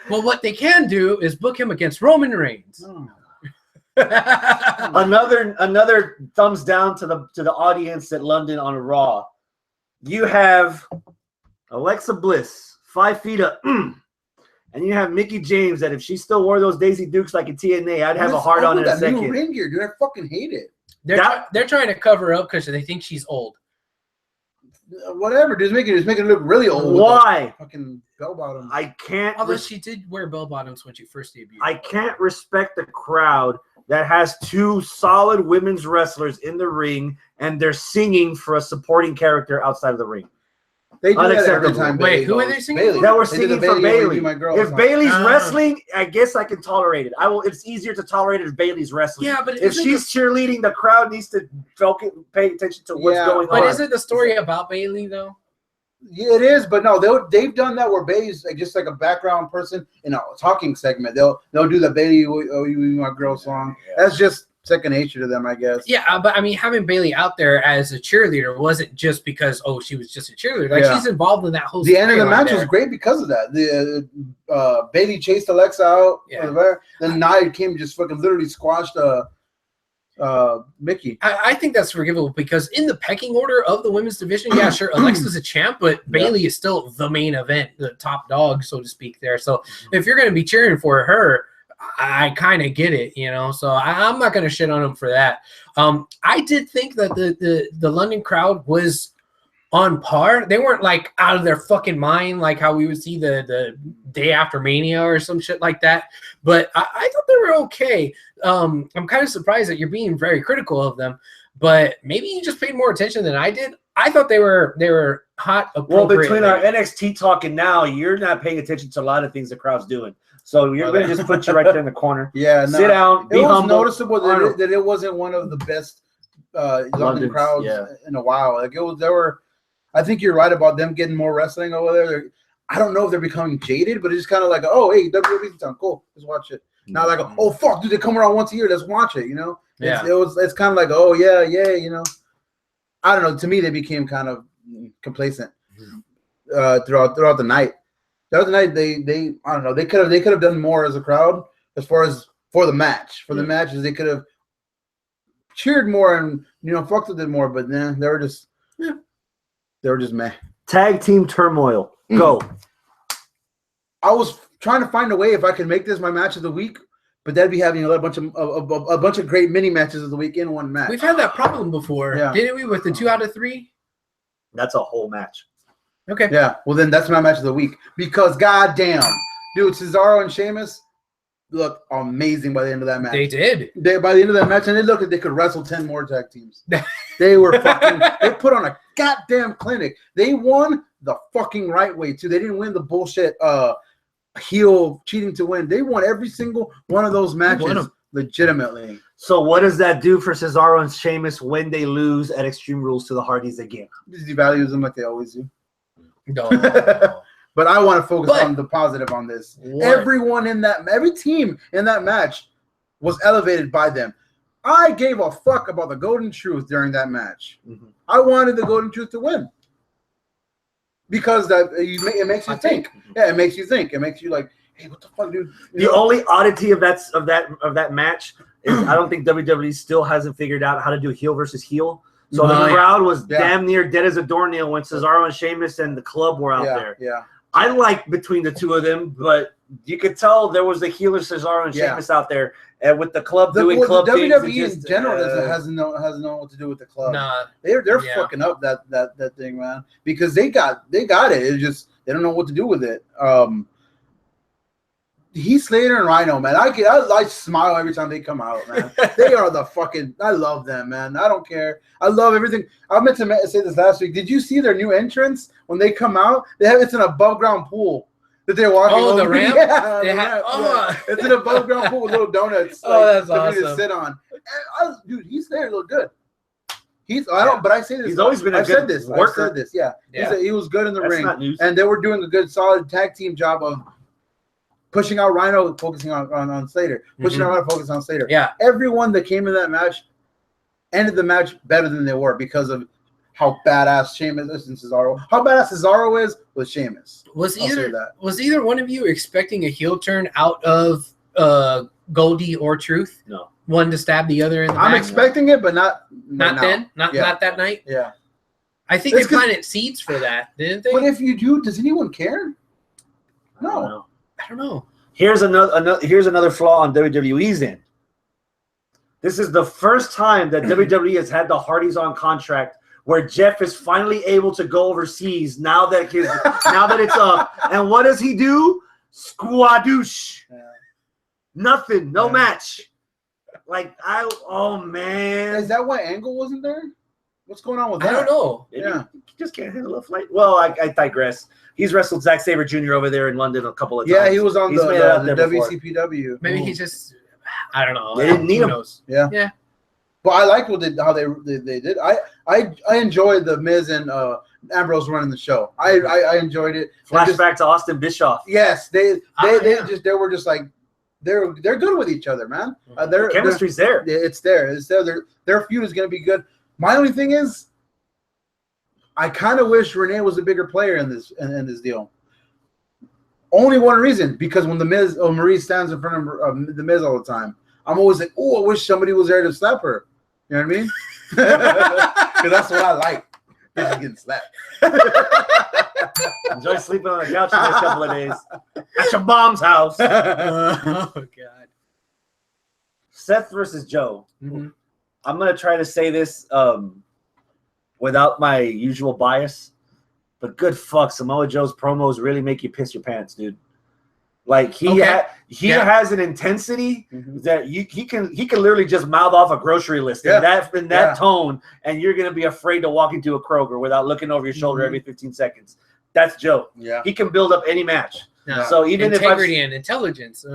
Well, what they can do is book him against Roman Reigns. Oh. Another thumbs down to the audience at London on Raw. You have Alexa Bliss, 5 feet up, and you have Mickie James that if she still wore those Daisy Dukes like in TNA, I'd have a hard on in a second. New ring gear, dude, I fucking hate it. They're trying to cover up because they think she's old. Whatever, just make it look really old. Why? Fucking bell bottoms. I can't. Although she did wear bell bottoms when she first debuted. I can't respect the crowd that has 2 solid women's wrestlers in the ring and they're singing for a supporting character outside of the ring. They do that every Unacceptable. time. Wait, Bailey who are goes. they singing Bailey. for? That we're They did singing the for Bailey, Will You Bailey. Be My Girl If song. Bailey's Ah. wrestling, I guess I can tolerate it. It's easier to tolerate it if Bailey's wrestling. Yeah, but if isn't she's cheerleading, the crowd needs to pay attention to what's Yeah, going But on. isn't the story about Bailey though? Yeah, it is, but no, they've done that where Bailey's like, just like a background person in a talking segment. They'll do the Bailey, oh, you be my girl song. Yeah. That's just second nature to them, I guess. Yeah, but I mean, having Bailey out there as a cheerleader wasn't just because she was just a cheerleader. Like Yeah. she's involved in that whole. The end of the storyline match there. was great because of that. The Bailey chased Alexa out. Yeah. Then Nia came and just fucking literally squashed Mickey. I think that's forgivable because in the pecking order of the women's division, yeah, sure, Alexa's a champ, but Bailey is still the main event, the top dog, so to speak. There, so if you're going to be cheering for her, I kind of get it, you know. So I'm not going to shit on him for that. I did think that the London crowd was on par. They weren't like out of their fucking mind, like how we would see the day after Mania or some shit like that. But I thought they were okay. I'm kind of surprised that you're being very critical of them, but maybe you just paid more attention than I did. I thought they were hot. Well, between our NXT talk and now, you're not paying attention to a lot of things the crowd's doing. So you're going to just put you right there in the corner. Yeah, no, sit down. Be it was humble. noticeable that it wasn't one of the best London crowds in a while. Like there were. I think you're right about them getting more wrestling over there. I don't know if they're becoming jaded, but it's just kind of like, oh, hey, WWE's done, cool, let's watch it. Not like, oh fuck, dude, they come around once a year, let's watch it. You know, it's kind of like, oh yeah, you know. I don't know. To me, they became kind of complacent throughout the night. Throughout the night, they I don't know. They could have done more as a crowd as far as for the match. For the matches, they could have cheered more and fucked with it more. But then they were just meh. Tag team turmoil. Go. I was trying to find a way if I could make this my match of the week, but that'd be having a bunch of great mini matches of the week in one match. We've had that problem before, didn't we? With the 2 out of 3. That's a whole match. Okay. Yeah. Well, then that's my match of the week because goddamn, dude, Cesaro and Sheamus looked amazing by the end of that match. They did. By the end of that match, and they looked like they could wrestle 10 more tag teams. They were fucking. They put on a goddamn clinic. They won the fucking right way too. They didn't win the bullshit heel cheating to win. They won every single one of those matches legitimately. So what does that do for Cesaro and Sheamus when they lose at Extreme Rules to the Hardys again? Just devalues them like they always do. No. But I want to focus on the positive on this. Everyone every team in that match was elevated by them. I gave a fuck about the Golden Truth during that match. Mm-hmm. I wanted the Golden Truth to win because it makes you think. Yeah, it makes you think. It makes you like, hey, what the fuck, dude? The only oddity of that match is I don't think WWE still hasn't figured out how to do heel versus heel. So the crowd was damn near dead as a doornail when Cesaro and Sheamus and the club were out there. Yeah. I like between the two of them, but you could tell there was a healer Cesaro and Sheamus out there, and with the club doing club things. WWE in general hasn't known what to do with the club. Nah, they're fucking up that thing, man, because they got it. It's just they don't know what to do with it. Heath Slater and Rhino, man. I smile every time they come out, man. They are the fucking. I love them, man. I don't care. I love everything. I meant to say this last week. Did you see their new entrance when they come out? It's an above ground pool that they're walking. Oh, over. the ramp. Yeah. It's an above ground pool with little donuts. That's awesome. To sit on. Dude, Heath Slater looked good. But I say this. He's always been a good worker. I've said this. Yeah. He was good in the ring, not news. and they were doing a good, solid tag team job of pushing out Rhino, focusing on Slater. Pushing out Rhino, focusing on Slater. Yeah. Everyone that came in that match ended the match better than they were because of how badass Sheamus and Cesaro. How badass Cesaro is with Sheamus. Was either one of you expecting a heel turn out of Goldie or Truth? No. One to stab the other in the back? I'm expecting it, but not then? Not that night? Yeah. I think they planted seeds for that, didn't they? But if you do, does anyone care? No. I don't know. Here's another flaw on WWE's end. This is the first time that WWE has had the Hardys on contract where Jeff is finally able to go overseas now that it's up. And what does he do? Squadoosh. Yeah. Nothing. No match. Oh man. Is that why Angle wasn't there? What's going on with I that? don't know. Maybe Yeah. he just can't handle a fight. Well, I digress. He's wrestled Zack Sabre Jr. over there in London a couple of times. Yeah, he was on He's made it out the there before. WCPW. Maybe he just, I don't know. They didn't need Who him. knows? Yeah. Yeah. But I liked how they did. I enjoyed the Miz and Ambrose running the show. I enjoyed it. Flashback to Austin Bischoff. Yes, they yeah. were just like they're good with each other, man. The chemistry's there. It's there. It's there. Their feud is gonna be good. My only thing is, I kind of wish Renee was a bigger player in this deal. Only one reason, because when the Miz or Marie stands in front of the Miz all the time, I'm always like, oh, I wish somebody was there to slap her. You know what I mean? Because that's what I like. Is getting slapped. Enjoy sleeping on the couch for the next couple of days at your mom's house. Oh God. Seth versus Joe. Mm-hmm. I'm gonna try to say this without my usual bias, but good fuck, Samoa Joe's promos really make you piss your pants, dude. Like he has an intensity that he can literally just mouth off a grocery list in that tone, and you're gonna be afraid to walk into a Kroger without looking over your shoulder every 15 seconds. That's Joe. Yeah, he can build up any match. No. So even integrity and intelligence.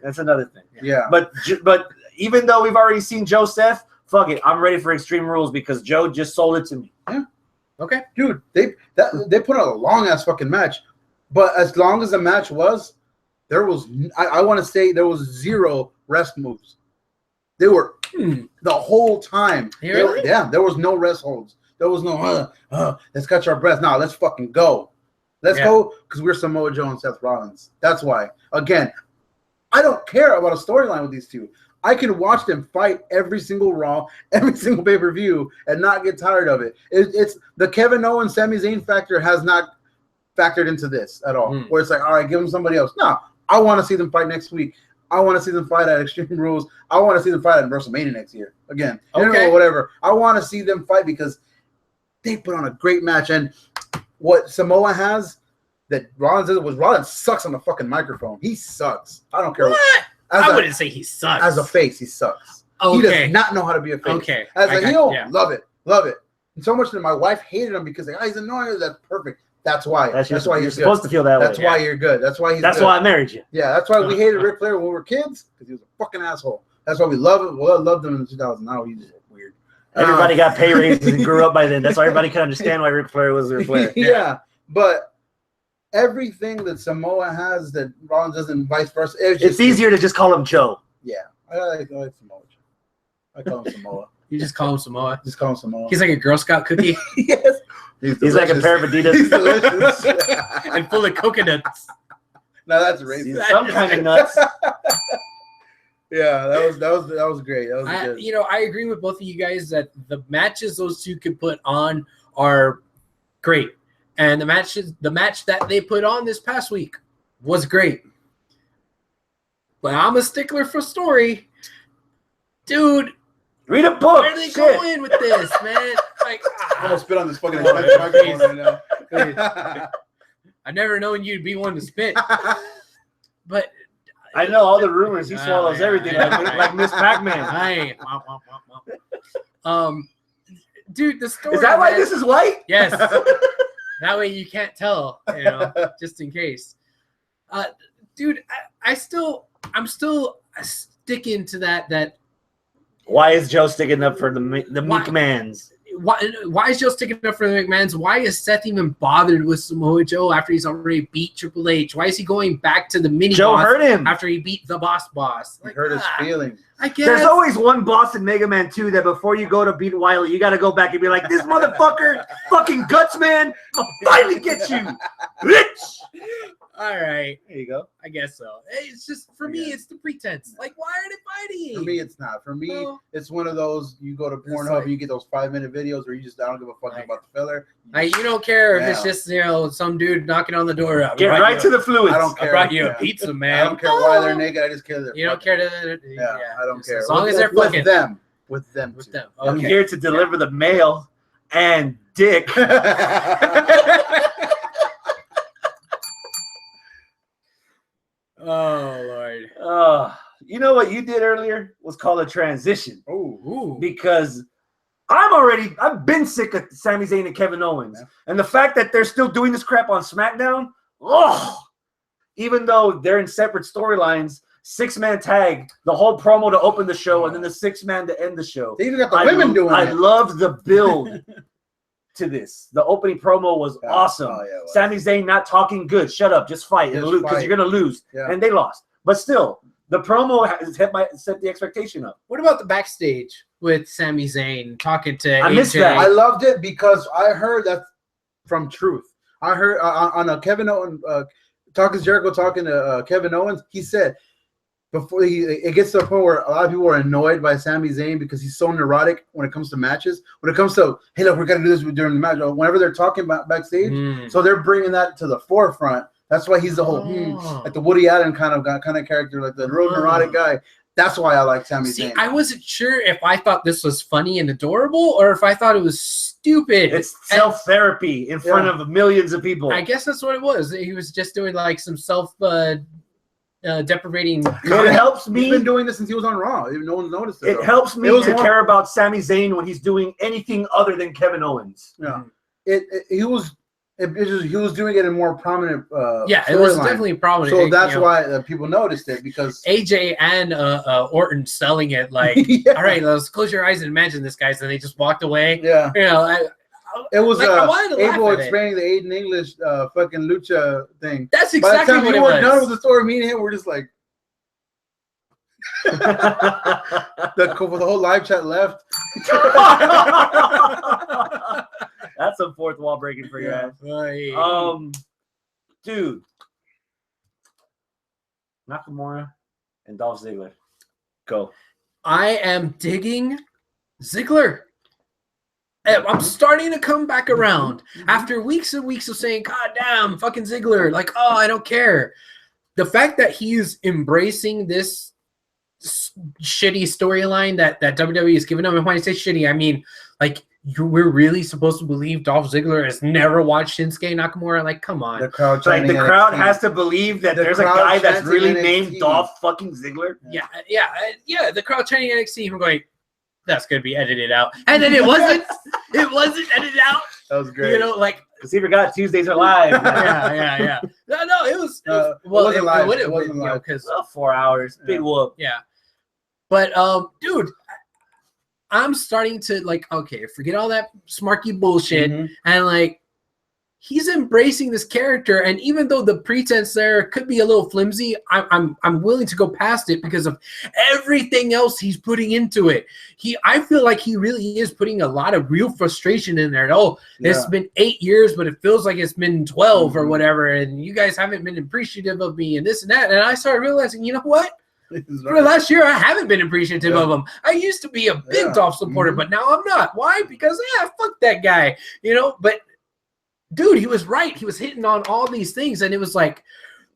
That's another thing. Yeah, but even though we've already seen Joe Seth, fuck it, I'm ready for Extreme Rules because Joe just sold it to me. Yeah. Okay, dude, they put on a long ass fucking match, but as long as the match was, there was I want to say there was 0 rest moves. They were the whole time. Really? There was no rest holds. There was no let's catch our breath. Now let's fucking go. Let's go because we're Samoa Joe and Seth Rollins. That's why. Again, I don't care about a storyline with these two. I can watch them fight every single Raw, every single pay-per-view, and not get tired of it. It's the Kevin Owens, Sami Zayn factor has not factored into this at all. Where it's like, all right, give them somebody else. No, I want to see them fight next week. I want to see them fight at Extreme Rules. I want to see them fight at WrestleMania next year. Again, or whatever. I want to see them fight because they put on a great match. And what Samoa has that Rollins did was Rollins sucks on the fucking microphone. He sucks. I don't care. What? I wouldn't say he sucks. As a face, he sucks. Okay. He does not know how to be a face. Okay. As a heel, love it. And so much that my wife hated him because he's annoying. That's perfect. That's why. That's why you're supposed to feel that way. That's why you're good. That's why he's That's good. why I married you. Yeah, that's why we hated Ric Flair when we were kids, because he was a fucking asshole. That's why we love him. Well, I loved him in 2000. Now he's weird. Everybody got pay raises and grew up by then. That's why everybody could understand why Ric Flair was Ric Flair. Yeah, but everything that Samoa has that Rollins doesn't, and vice versa. It's easier to just call him Joe. Yeah, I like Samoa. I call him Samoa. You just call him Samoa. Just call him Samoa. He's like a Girl Scout cookie. Yes. He's like a pair of Adidas. He's delicious. And full of coconuts. No, that's racist. Some kind of nuts. Yeah, that was great. That was good. You know, I agree with both of you guys that the matches those two could put on are great. And the match that they put on this past week was great. But I'm a stickler for story. Dude, read a book. where are they going with this, man? Like, I'm gonna spit on this fucking microphone right now. I've never known you to be one to spit. But I know all the rumors. He swallows everything like Miss Pac-Man. Dude, the story. Is that why this is white? Yes. That way you can't tell, just in case. Dude, I'm still sticking to that. Why is Joe sticking up for the McMahons? Why is Joe sticking up for the McMahons? Why is Seth even bothered with Samoa Joe after he's already beat Triple H? Why is he going back to the mini Joe boss hurt him after he beat the boss? He hurt his feelings. I guess. There's always one boss in Mega Man 2 that before you go to beat Wiley, you got to go back and be like, this motherfucker, fucking guts, man, I'll finally get you, bitch. All right. There you go. I guess so. It's just, for me, it's the pretense. Like, why are they fighting? For me, it's not. For me, it's one of those, you go to Pornhub and you get those 5-minute videos where you just, I don't give a fuck about the filler. You don't care if it's just, some dude knocking on the door. Get right to the fluids. I don't care. I brought you a pizza, man. I don't care why they're naked. I just care they're You don't care to... Yeah, I don't care. As long as they're with fucking. them. With them. I'm here to deliver the mail and dick. Oh, Lord. You know what you did earlier was called a transition. Ooh. Because I've been sick of Sami Zayn and Kevin Owens. And the fact that they're still doing this crap on SmackDown, even though they're in separate storylines, 6-man tag, the whole promo to open the show, and then the 6-man to end the show. They even got the women doing it. I love the build to this. The opening promo was awesome. Sami Zayn not talking good. Shut up. Just fight. Because you're going to lose. Yeah. And they lost. But still, the promo set the expectation up. What about the backstage with Sami Zayn talking to AJ? I missed that. I loved it because I heard that from Truth. I heard on a Kevin Owens, Jericho talking to Kevin Owens, he said, before it gets to a point where a lot of people are annoyed by Sami Zayn because he's so neurotic when it comes to matches. When it comes to, hey, look, we're going to do this during the match. Whenever they're talking about backstage, so they're bringing that to the forefront. That's why he's the whole, like the Woody Allen kind of character, like the real neurotic guy. That's why I like Sami Zayn. I wasn't sure if I thought this was funny and adorable or if I thought it was stupid. It's self-therapy in front of millions of people. I guess that's what it was. He was just doing like some deprivating. It helps me. He's been doing this since he was on Raw. Even no one noticed it. It helps me to care about Sami Zayn when he's doing anything other than Kevin Owens. Yeah, he was doing it in more prominent. It was definitely prominent. So that's why people noticed it because AJ and Orton selling it like, all right, let's close your eyes and imagine this, guys, and they just walked away. Yeah, it was Abel explaining the Aiden English fucking lucha thing. That's exactly what it was. By the time we were done with the story, me and him were just like, the whole live chat left. That's some fourth wall breaking for your ass. Right. Dude, Nakamura and Dolph Ziggler, go. I am digging Ziggler. I'm starting to come back around after weeks and weeks of saying, God damn, fucking Ziggler. Like, oh, I don't care. The fact that he's embracing this shitty storyline that WWE is giving him, and when I say shitty, I mean, like, we're really supposed to believe Dolph Ziggler has never watched Shinsuke Nakamura? Like, come on. The crowd, has to believe that there's a guy that's really named Dolph fucking Ziggler. Yeah. The crowd chanting NXT from going, that's going to be edited out. And then it wasn't. It wasn't edited out. That was great. You know, like. Because he forgot Tuesdays are live. Yeah. No, it was. It wasn't live. It wasn't live. Because 4 hours. Big whoop. Yeah. But, dude, I'm starting to, like, okay, forget all that smarky bullshit. And, like, he's embracing this character, and even though the pretense there could be a little flimsy, I'm willing to go past it because of everything else he's putting into it. I feel like he really is putting a lot of real frustration in there. It's been 8 years, but it feels like it's been 12 or whatever, and you guys haven't been appreciative of me and this and that. And I started realizing, you know what? For the last year, I haven't been appreciative of him. I used to be a big Dolph supporter, but now I'm not. Why? Because fuck that guy, you know. But dude, he was right. He was hitting on all these things, and it was like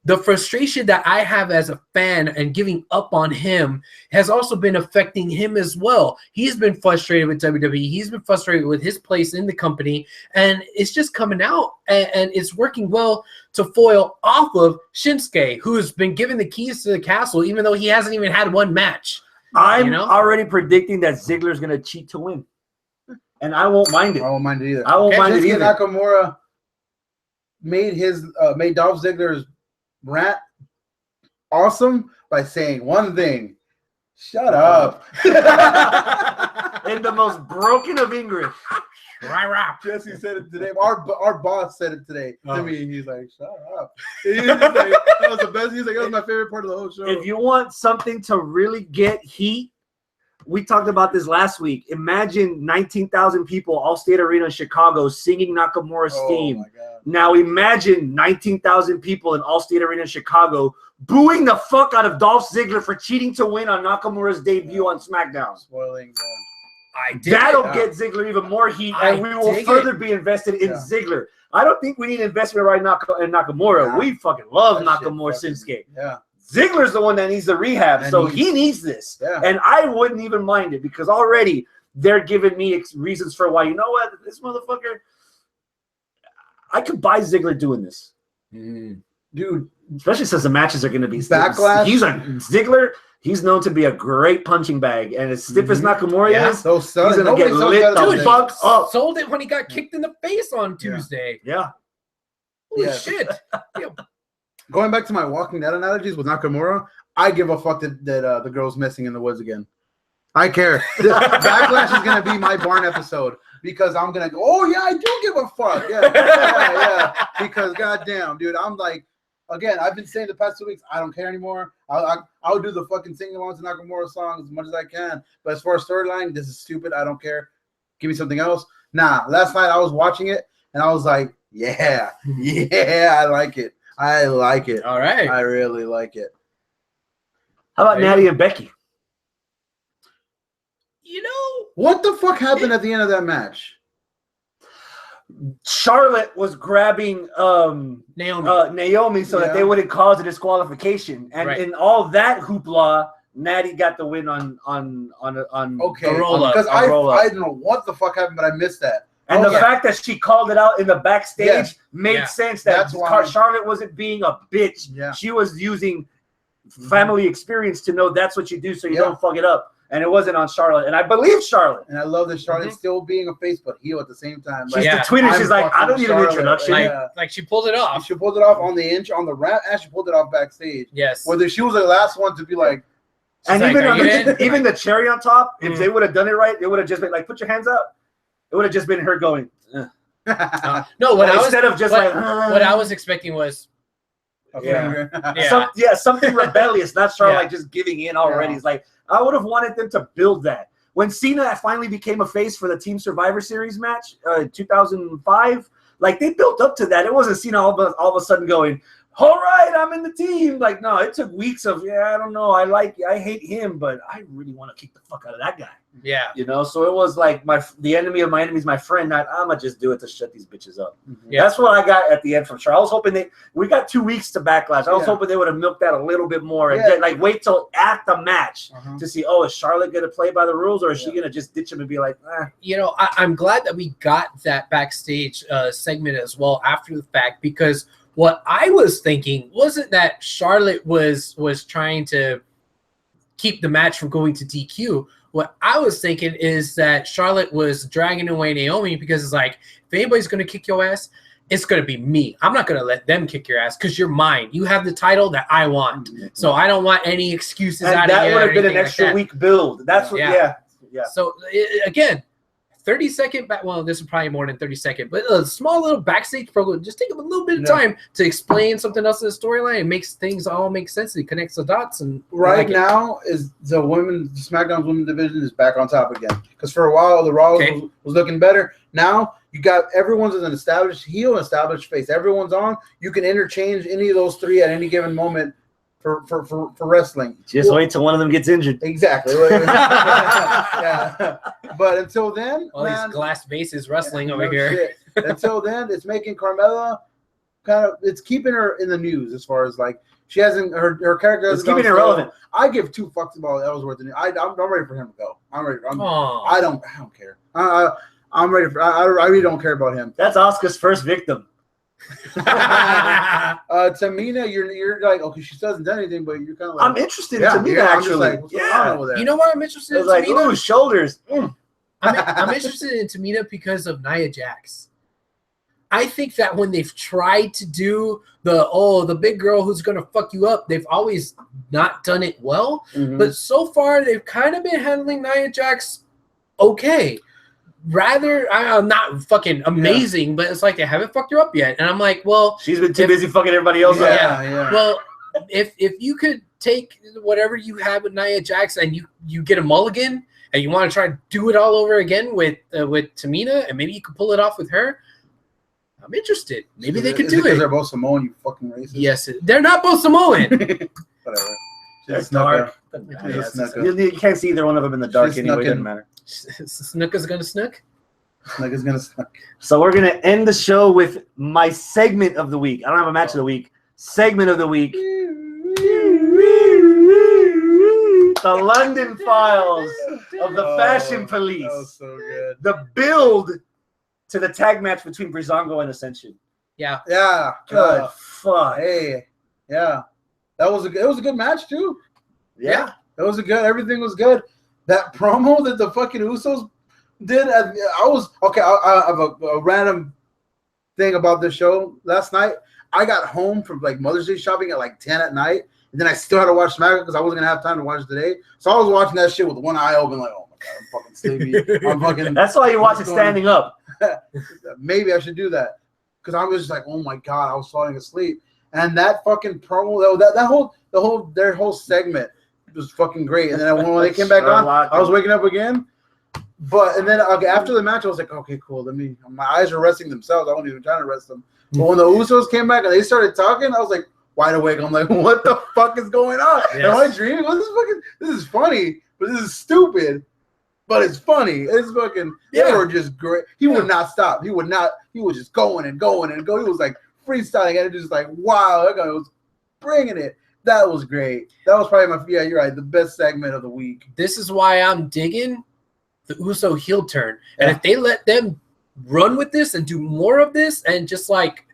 the frustration that I have as a fan and giving up on him has also been affecting him as well. He's been frustrated with WWE. He's been frustrated with his place in the company, and it's just coming out, and it's working well to foil off of Shinsuke, who's been given the keys to the castle, even though he hasn't even had one match. I'm already predicting that Ziggler's going to cheat to win, and I won't mind it. I won't mind it either. I won't mind it either. Nakamura made Dolph Ziggler's rant awesome by saying one thing: "Shut up." In the most broken of English. Jesse said it today. Our boss said it today to me. He's like, "Shut up." He's like, that was the best. He's like, "That was my favorite part of the whole show." If you want something to really get heat, we talked about this last week. Imagine 19,000 people, Allstate Arena in Chicago, singing Nakamura's theme. Now imagine 19,000 people in Allstate Arena in Chicago booing the fuck out of Dolph Ziggler for cheating to win on Nakamura's debut on SmackDown. Spoiling. That'll get Ziggler even more heat, and we will further be invested in Ziggler. I don't think we need investment right now in Nakamura. We fucking love Nakamura Shinsuke. Yeah. Ziggler's the one that needs the rehab, so he needs this. Yeah. And I wouldn't even mind it because already they're giving me reasons for why, you know what, this motherfucker, I could buy Ziggler doing this. Dude. Especially since the matches are going to be Backlash. Ziggler He's known to be a great punching bag, and as stiff as Nakamura is, So he's gonna get lit the fuck up. Sold it when he got kicked in the face on Tuesday. Yeah. Holy shit. Yeah. Going back to my Walking Dead analogies with Nakamura, I give a fuck that the girl's missing in the woods again. I care. Backlash is gonna be my barn episode because I'm gonna go. Oh yeah, I do give a fuck. Yeah. Because goddamn, dude, I'm like, again, I've been saying the past 2 weeks, I don't care anymore. I'll do the fucking sing-alongs to Nakamura songs as much as I can. But as far as storyline, this is stupid. I don't care. Give me something else. Nah. Last night I was watching it and I was like, yeah, I like it. I like it. All right. I really like it. How about Natty and Becky? You know, What the fuck happened at the end of that match? Charlotte was grabbing Naomi so that they wouldn't cause a disqualification, and in all that hoopla, Natty got the win on Okay, roll up. Because I don't know what the fuck happened, but I missed that. And the fact that she called it out in the backstage made sense. That's why Charlotte wasn't being a bitch. Yeah. She was using family experience to know that's what you do so you don't fuck it up. And it wasn't on Charlotte. And I believe Charlotte. And I love that Charlotte's still being a face but heel at the same time. She's the tweener. She's like, I don't need an introduction. Like she pulled it off. She pulled it off on the rap, and she pulled it off backstage. Yes. Whether she was the last one to be like. And like, even the cherry on top, if they would have done it right, it would have just been like, put your hands up. It would have just been her going. No, what I was expecting was. Something rebellious, not Charlotte like just giving in already. It's like, I would have wanted them to build that. When Cena finally became a face for the Team Survivor Series match, 2005, like they built up to that. It wasn't Cena all of a sudden going, all right, I'm in the team. Like, no, it took weeks of, I don't know. I hate him, but I really want to kick the fuck out of that guy. Yeah. You know, so it was like the enemy of my enemy is my friend, not I'm going to just do it to shut these bitches up. Yeah. That's what I got at the end from Charlotte. I was hoping we got 2 weeks to Backlash. I was hoping they would have milked that a little bit more and then, wait till at the match to see, is Charlotte going to play by the rules or is she going to just ditch him and be like, You know, I'm glad that we got that backstage segment as well after the fact, because what I was thinking wasn't that Charlotte was trying to keep the match from going to DQ. What I was thinking is that Charlotte was dragging away Naomi because it's like, if anybody's going to kick your ass, it's going to be me. I'm not going to let them kick your ass because you're mine. You have the title that I want. So I don't want any excuses out of you. That would have been an extra week build. That's what, yeah. So, again, 30-second back. Well, this is probably more than 30-second, but a small little backstage program. Just take a little bit of time to explain something else in the storyline. It makes things all make sense. It connects the dots. And now is the SmackDown's women's division is back on top again. Because for a while the Raw was looking better. Now you got everyone's an established heel, established face. Everyone's on. You can interchange any of those three at any given moment. For wrestling. Just wait till one of them gets injured. Exactly. But until then, all these glass vases wrestling over here. Shit. Until then, it's making Carmella it's keeping her in the news as far as like she hasn't her character. It's keeping it relevant. I give 2 fucks about Ellsworth. I'm ready for him to go. I'm ready. I don't care. I'm ready for. I really don't care about him. That's Asuka's first victim. Tamina, you're like, okay, she hasn't done anything, but you're kind of like, I'm interested in Tamina actually. You know what I'm interested in? Like, Tamina? ooh, shoulders. I'm interested in Tamina because of Nia Jax. I think that when they've tried to do the big girl who's gonna fuck you up, they've always not done it well. But so far, they've kind of been handling Nia Jax okay. Rather, not fucking amazing, but it's like they haven't fucked her up yet. And I'm like, well, she's been too busy fucking everybody else up. Yeah. Well, if you could take whatever you had with Nia Jax and you get a mulligan and you want to try to do it all over again with Tamina and maybe you could pull it off with her, I'm interested. Maybe they could do it. Because they're both Samoan, you fucking racist. Yes, they're not both Samoan. Whatever. It's dark. You can't see either one of them in the dark anyway. It doesn't matter. Snooker's gonna snook. Snooker's gonna snook. So we're gonna end the show with my segment of the week. I don't have a match of the week. Segment of the week. The London Files of the Fashion Police. That was so good. The build to the tag match between Breezango and Ascension. Yeah. Good fuck. Hey. Yeah. It was a good match too. Yeah. It was good. Everything was good. That promo that the fucking Usos did, I was okay. I have a random thing about this show. Last night, I got home from like Mother's Day shopping at like 10 at night, and then I still had to watch SmackDown because I wasn't gonna have time to watch it today. So I was watching that shit with one eye open, like, oh my god, I'm fucking sleepy. I'm fucking. That's why you watch it standing up. Maybe I should do that because I was just like, oh my god, I was falling asleep. And that fucking promo, their whole segment was fucking great. And then when they came back on, I was waking up again. And then after the match, I was like, okay, cool. My eyes are resting themselves. I wasn't even trying to rest them. But when the Usos came back and they started talking, I was like wide awake. I'm like, what the fuck is going on? Yes. Am I dreaming? This is funny, but this is stupid. But it's funny. It's fucking. They were just great. He would not stop. He would not. He was just going and going and going. He was like freestyling, and it just like, wow, that guy was bringing it. That was great. That was probably you're right, the best segment of the week. This is why I'm digging the Uso heel turn. And if they let them run with this and do more of this and just like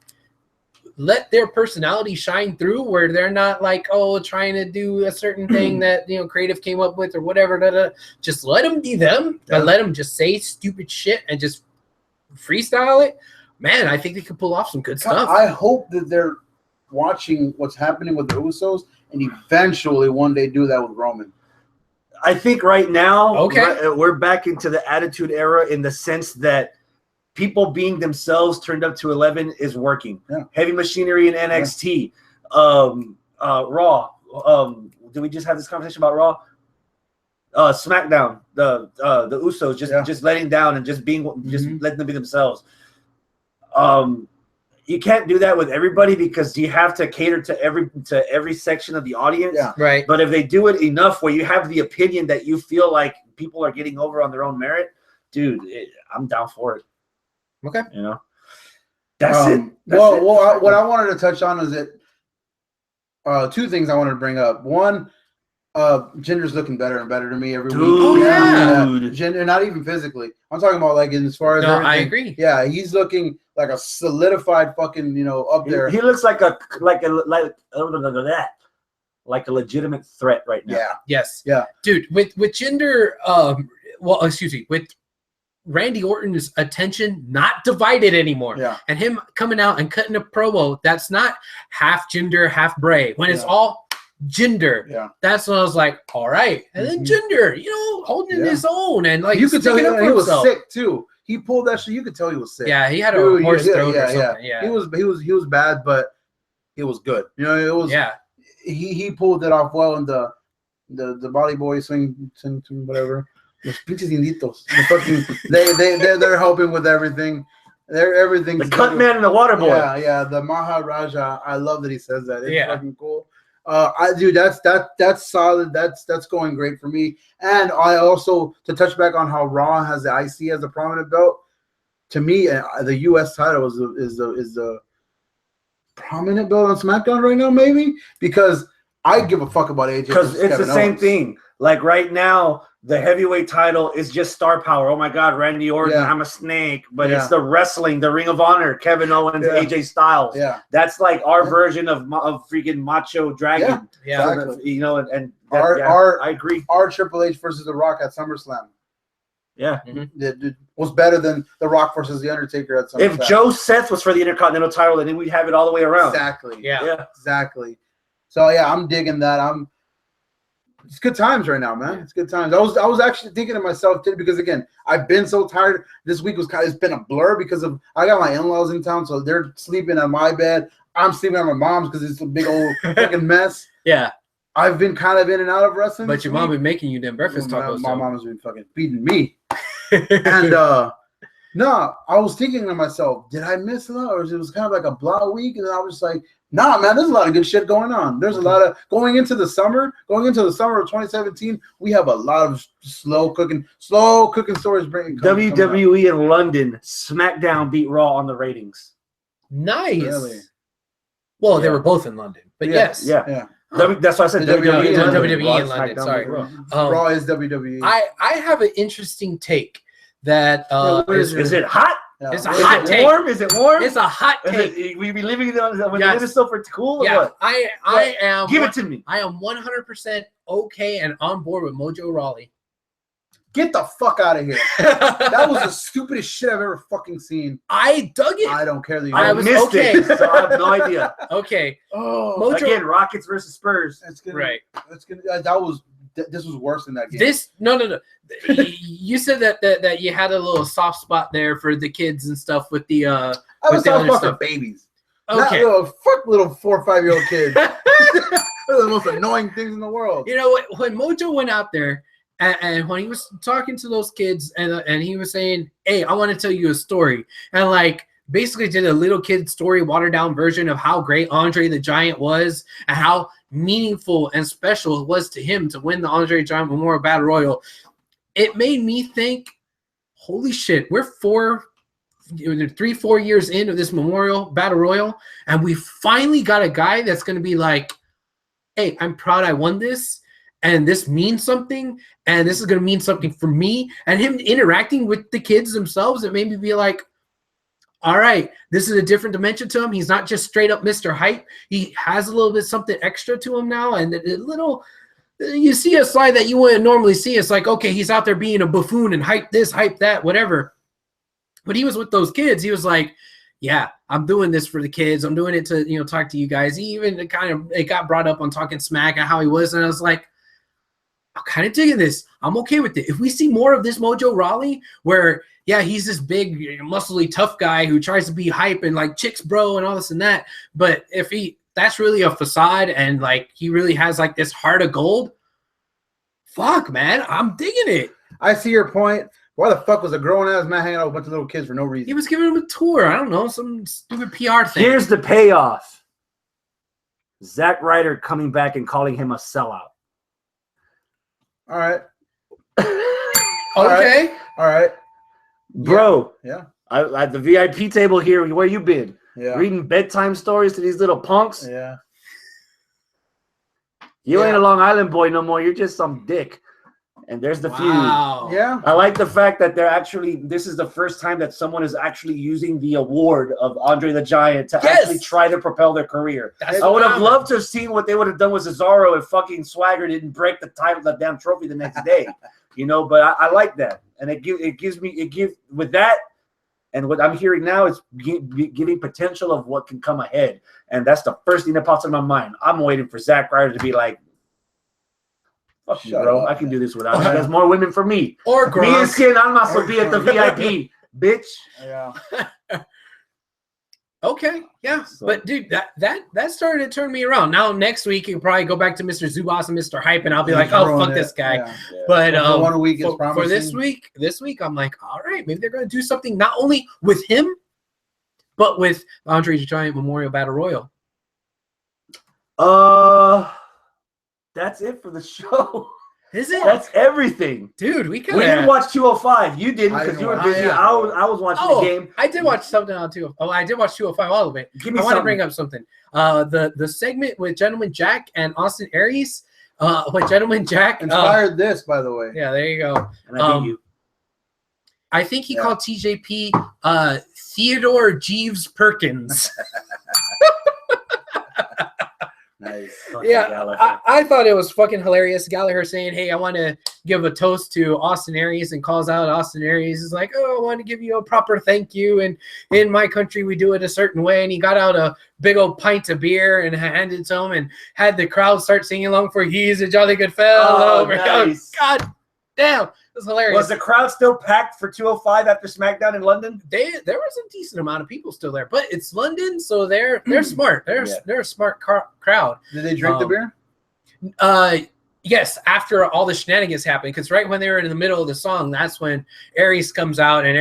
let their personality shine through where they're not like, oh, trying to do a certain thing that, creative came up with or whatever, just let them be them and let them just say stupid shit and just freestyle it. Man, I think they could pull off some good stuff. I hope that they're watching what's happening with the Usos and eventually one day do that with Roman. I think right now we're back into the Attitude Era in the sense that people being themselves turned up to 11 is working. Yeah. Heavy Machinery in NXT, Raw. Did we just have this conversation about Raw? SmackDown, the Usos just letting down and just being letting them be themselves. You can't do that with everybody because you have to cater to every section of the audience. Yeah. Right. But if they do it enough where you have the opinion that you feel like people are getting over on their own merit, dude, I'm down for it. Okay. That's it. What I wanted to touch on is that two things I wanted to bring up. One, Jinder's looking better and better to me every week. Oh yeah. Jinder, not even physically. I'm talking about like as far as everything. I agree. Yeah, he's looking like a solidified fucking, up there. He looks like a legitimate threat right now. Yeah. Yes. Yeah. Dude, with Jinder, with Randy Orton's attention not divided anymore. Yeah. And him coming out and cutting a promo that's not half Jinder, half Bray. When it's all Jinder. Yeah. That's when I was like, all right. And then Jinder, holding his own and like you could tell he was himself. sick too. He pulled that shit. You could tell he was sick. Yeah, he had a horse throat or something. Yeah. He was bad, but it was good. It was he pulled it off well in the body boy swing whatever. Los pinches inditos. They're helping with everything. Everything's the cut man and the water boy. Yeah, the Maharaja. I love that he says that. It's fucking cool. That's solid. That's going great for me. And I also, to touch back on how Raw has the IC as a prominent belt. To me, the U.S. title is the prominent belt on SmackDown right now, maybe because I give a fuck about AJ. Because it's Kevin the same thing. Like right now, the heavyweight title is just star power. Oh my God, Randy Orton, I'm a snake. But it's the wrestling, the Ring of Honor, Kevin Owens, AJ Styles. Yeah, that's like our version of freaking Macho Dragon. Yeah, exactly. And I agree. Our Triple H versus The Rock at SummerSlam. Yeah, it was better than The Rock versus The Undertaker at SummerSlam. If Joe Seth was for the Intercontinental title, then we'd have it all the way around. Exactly. Yeah. Exactly. So I'm digging that. It's good times right now, man. It's good times. I was actually thinking to myself today because again, I've been so tired. This week it's been a blur because I got my in-laws in town, so they're sleeping on my bed. I'm sleeping on my mom's because it's a big old fucking mess. Yeah. I've been kind of in and out of wrestling. But your mom been making you them breakfast tacos. My mom has been fucking feeding me. And no, I was thinking to myself, did I miss a lot? Or it was kind of like a blah week? And I was just like, nah, man, there's a lot of good shit going on. There's a lot of going into the summer of 2017. We have a lot of slow cooking stories. WWE in London, SmackDown beat Raw on the ratings. Nice. Really? Well, they were both in London, but yes. Yeah. That's why I said WWE in London. Sorry. Raw is WWE. I have an interesting take that is it hot? Yeah. It's a Is hot it take. warm? Is it warm? It's a hot Is take. it, we be living it on when Yes. it is still for cool or Yeah, what? I am. Give it to me. I am 100% okay and on board with Mojo Rawley. Get the fuck out of here. That was the stupidest shit I've ever fucking seen. I dug it. I don't care that you I I was missed okay. it, so I have no idea. Okay, Oh, Mojo. Again, Rockets versus Spurs. that's gonna, Right. That's gonna. This was worse than that game. This no. You said that you had a little soft spot there for the kids and stuff with the I was with the talking other about stuff. the babies. Okay. Not little 4 or 5 year old kids. They're the most annoying things in the world. You know what? When Mojo went out there and when he was talking to those kids and he was saying, "Hey, I want to tell you a story," and like basically did a little kid story, watered down version of how great Andre the Giant was and how meaningful and special it was to him to win the Andre the Giant Memorial Battle Royal. It made me think, holy shit, we're 3-4 years into this Memorial Battle Royal, and we finally got a guy that's going to be like, hey, I'm proud I won this, and this means something, and this is going to mean something for me. And him interacting with the kids themselves, it made me be like, all right, this is a different dimension to him. He's not just straight up Mr. Hype. He has a little bit something extra to him now, and a little – you see a slide that you wouldn't normally see. It's like, okay, he's out there being a buffoon and hype this, hype that, whatever. But he was with those kids. He was like, yeah, I'm doing this for the kids. I'm doing it to, talk to you guys. He even it got brought up on Talking Smack and how he was. And I was like, I'm kind of digging this. I'm okay with it. If we see more of this Mojo Rawley where, yeah, he's this big, muscly, tough guy who tries to be hype and like chicks bro and all this and that. But if that's really a facade and like he really has like this heart of gold, fuck, man, I'm digging it. I see your point. Why the fuck was a grown-ass man hanging out with a bunch of little kids for no reason? He was giving him a tour. I don't know, some stupid PR thing. Here's the payoff. Zack Ryder coming back and calling him a sellout. All right. Okay. All right. Bro. Yeah. I at the VIP table here, where you been? Yeah. Reading bedtime stories to these little punks? Yeah. You Yeah. ain't a Long Island boy no more. You're just some dick. And there's the Wow. Yeah. feud. I like the fact that this is the first time that someone is actually using the award of Andre the Giant to Yes. actually try to propel their career. That's I would have phenomenal. loved to have seen what they would have done with Cesaro if fucking Swagger didn't break the title, the damn trophy the next day. But I like that. And it gives with that. And what I'm hearing now is giving potential of what can come ahead. And that's the first thing that pops in my mind. I'm waiting for Zack Ryder to be like, fuck you, Shut bro. up. I can do this without you. There's more women for me. Or Me and Gronk. Skin Almas will be at the VIP, bitch. Yeah. Okay, yeah. So- But dude, that started to turn me around. Now next week you can probably go back to Mr. Zubas and Mr. Hype, and I'll be like, oh Throwing fuck this it. guy. Yeah. But For 1 week is for promising. this week, I'm like, all right, maybe they're gonna do something not only with him, but with Andre the Giant Memorial Battle Royal. That's it for the show. Is it? That's everything. Dude, we We could. didn't watch 205. You didn't I because didn't you were watch- busy. yeah. I was watching the game. I did watch something on 205. Oh, I did watch 205 all of it. Give me I want to something. bring up something. The segment with Gentleman Jack and Austin Aries. With Gentleman Jack Inspired this, by the way. yeah, there you go. And I beat you. I think he Yeah. called TJP Theodore Jeeves Perkins. Nice. Yeah, I thought it was fucking hilarious. Gallagher saying, hey, I want to give a toast to Austin Aries, and calls out Austin Aries. Is like, oh, I want to give you a proper thank you. And in my country, we do it a certain way. And he got out a big old pint of beer and handed it to him and had the crowd start singing along for He's a Jolly Good Fellow. Oh, nice. God damn. It was hilarious. Was the crowd still packed for 205 after SmackDown in London? There was a decent amount of people still there, but it's London, so they're smart. They're a smart crowd. Did they drink the beer? Yes, after all the shenanigans happened, because right when they were in the middle of the song, that's when Aries comes out, and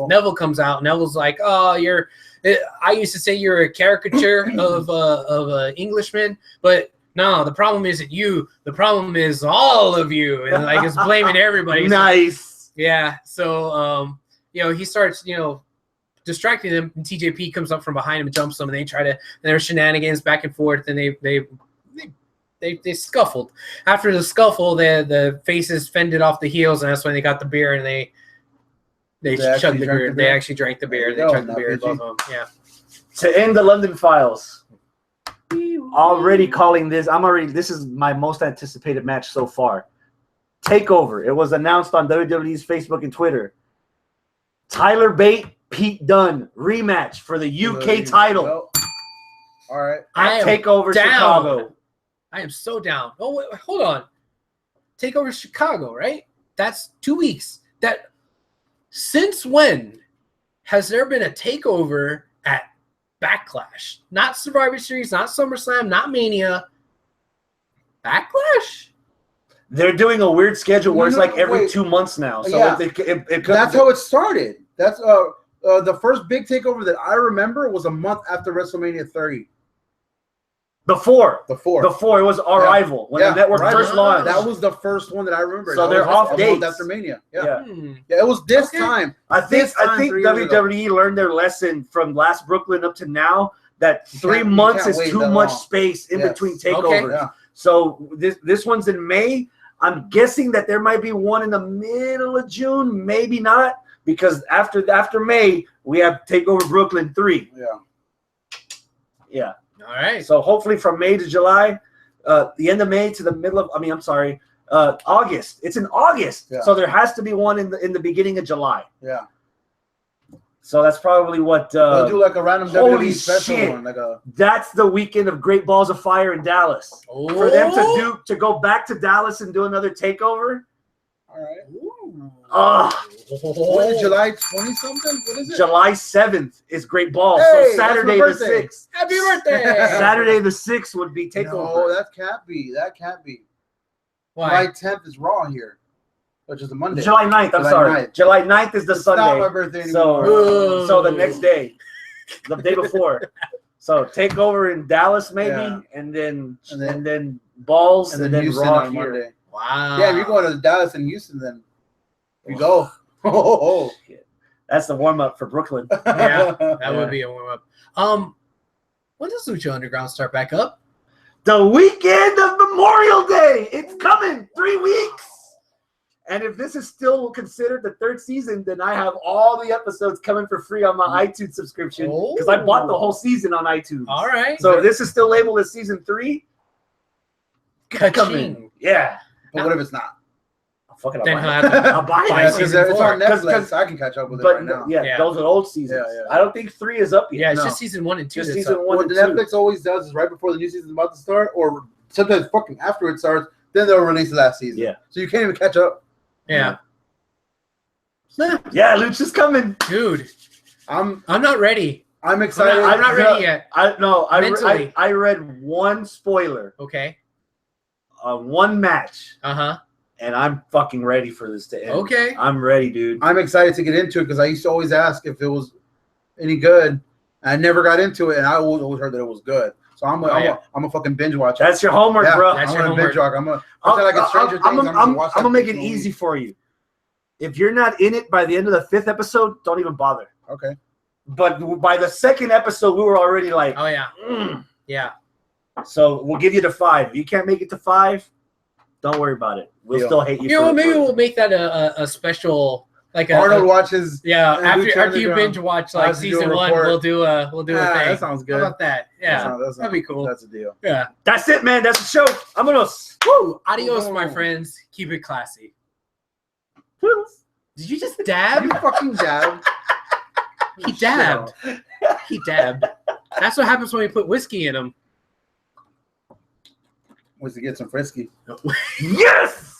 Neville comes out. Neville's like, "Oh, I used to say you're a caricature of an Englishman, but no, the problem isn't you. The problem is all of you," and like it's blaming everybody. Nice. Yeah, so he starts distracting them, and TJP comes up from behind him and jumps them, and they try to. And there's shenanigans back and forth, and they scuffled. After the scuffle, the faces fended off the heels, and that's when they got the beer, and they They chugged the beer. They actually drank the beer. They chugged the beer. Both of them. Yeah. To end the London Files, already calling this. This is my most anticipated match so far. Takeover. It was announced on WWE's Facebook and Twitter. Tyler Bate, Pete Dunne rematch for the UK title. Well, all right. At Takeover down. Chicago. I am so down. Oh, wait, hold on. Takeover Chicago, right? That's 2 weeks. Since when has there been a takeover at Backlash? Not Survivor Series, not SummerSlam, not Mania. Backlash? They're doing a weird schedule where it's like every 2 months now. So Yeah. that's how it started. That's the first big takeover that I remember was a month after WrestleMania 30. Before it was Arrival when the network first launched. That was the first one that I remember. So they're off dates after Mania. Yeah. It was this time. I think 3 years WWE learned their lesson from last Brooklyn up to now that 3 months is too much space in between takeovers. Okay. Yeah. So this one's in May. I'm guessing that there might be one in the middle of June, maybe not, because after May we have Takeover Brooklyn 3. Yeah. All right. So hopefully from May to July, the end of May to the middle of August. It's in August. Yeah. So there has to be one in the beginning of July. Yeah. So that's probably what They'll do like a random holy WWE special shit. one. That's the weekend of Great Balls of Fire in Dallas. Oh. For them to go back to Dallas and do another takeover. All right. Oh, July 20 something? What is it? July 7th is Great Balls. Hey, so Saturday the that's my birthday. 6th. Happy birthday! Saturday the 6th would be takeover. No, that can't be. Why? July 10th is Raw here, which is a Monday. July 9th, I'm sorry. 9th. July 9th is the It's Sunday. not my birthday anymore. So the next day, the day before. So takeover in Dallas maybe, Yeah. and then Balls, and then Houston Raw on here. Monday. Wow. Yeah, if you're going to Dallas and Houston, then you go. Oh, That's the warm up for Brooklyn. Yeah, that would be a warm up. When does Lucha Underground start back up? The weekend of Memorial Day. It's coming. 3 weeks. And if this is still considered the 3rd season, then I have all the episodes coming for free on my iTunes subscription because I bought the whole season on iTunes. All right. So if this is still labeled as season 3, Ka-ching. Yeah. but what if it's not? Fucking Then I'll he'll buy have it. to I'll buy buy it. Because season it's 4. on Netflix. 'Cause- I can catch up with it But right now. yeah, Yeah. those are old seasons. Yeah. I don't think 3 is up yet. Yeah, it's No. just season 1 and 2. Just that's season up. 1 What and the 2. Netflix always does is right before the new season's about to start, or sometimes fucking after it starts, then they'll release the last season. Yeah. So you can't even catch up. Yeah. Nah, Yeah, Lucha's coming. dude, I'm I'm not ready. excited. I'm not ready yet. Mentally. I read one spoiler Okay. on one match, Uh-huh. and I'm fucking ready for this to end. Okay. I'm ready, dude. I'm excited to get into it because I used to always ask if it was any good. I never got into it, and I always heard that it was good. So I'm a fucking binge watcher. That's your homework, Yeah, bro. That's I'm your gonna binge homework. watch. I'm gonna like it's Stranger Things. I'm watch gonna that make it movie. easy for you. If you're not in it by the end of the 5th episode, don't even bother. Okay. But by the 2nd episode, we were already like, Oh, yeah. mm. Yeah. So we'll give you the 5. If you can't make it to 5, don't worry about it. We'll Deal. still hate you. You know what? for Maybe it. we'll make that a special, like Arnold watches. yeah. Lucha After you Underground. binge watch I'll like have to do a season 1, report. we'll do a thing. That sounds good. How about that? Yeah. That'd be cool. That's a deal. Yeah. That's it, man. That's the show. I'm gonna. Woo! Adios, Oh. my friends. Keep it classy. Did you just dab? You fucking dab. He dabbed. He dabbed. That's what happens when we put whiskey in him. Was to get some frisky. Yes.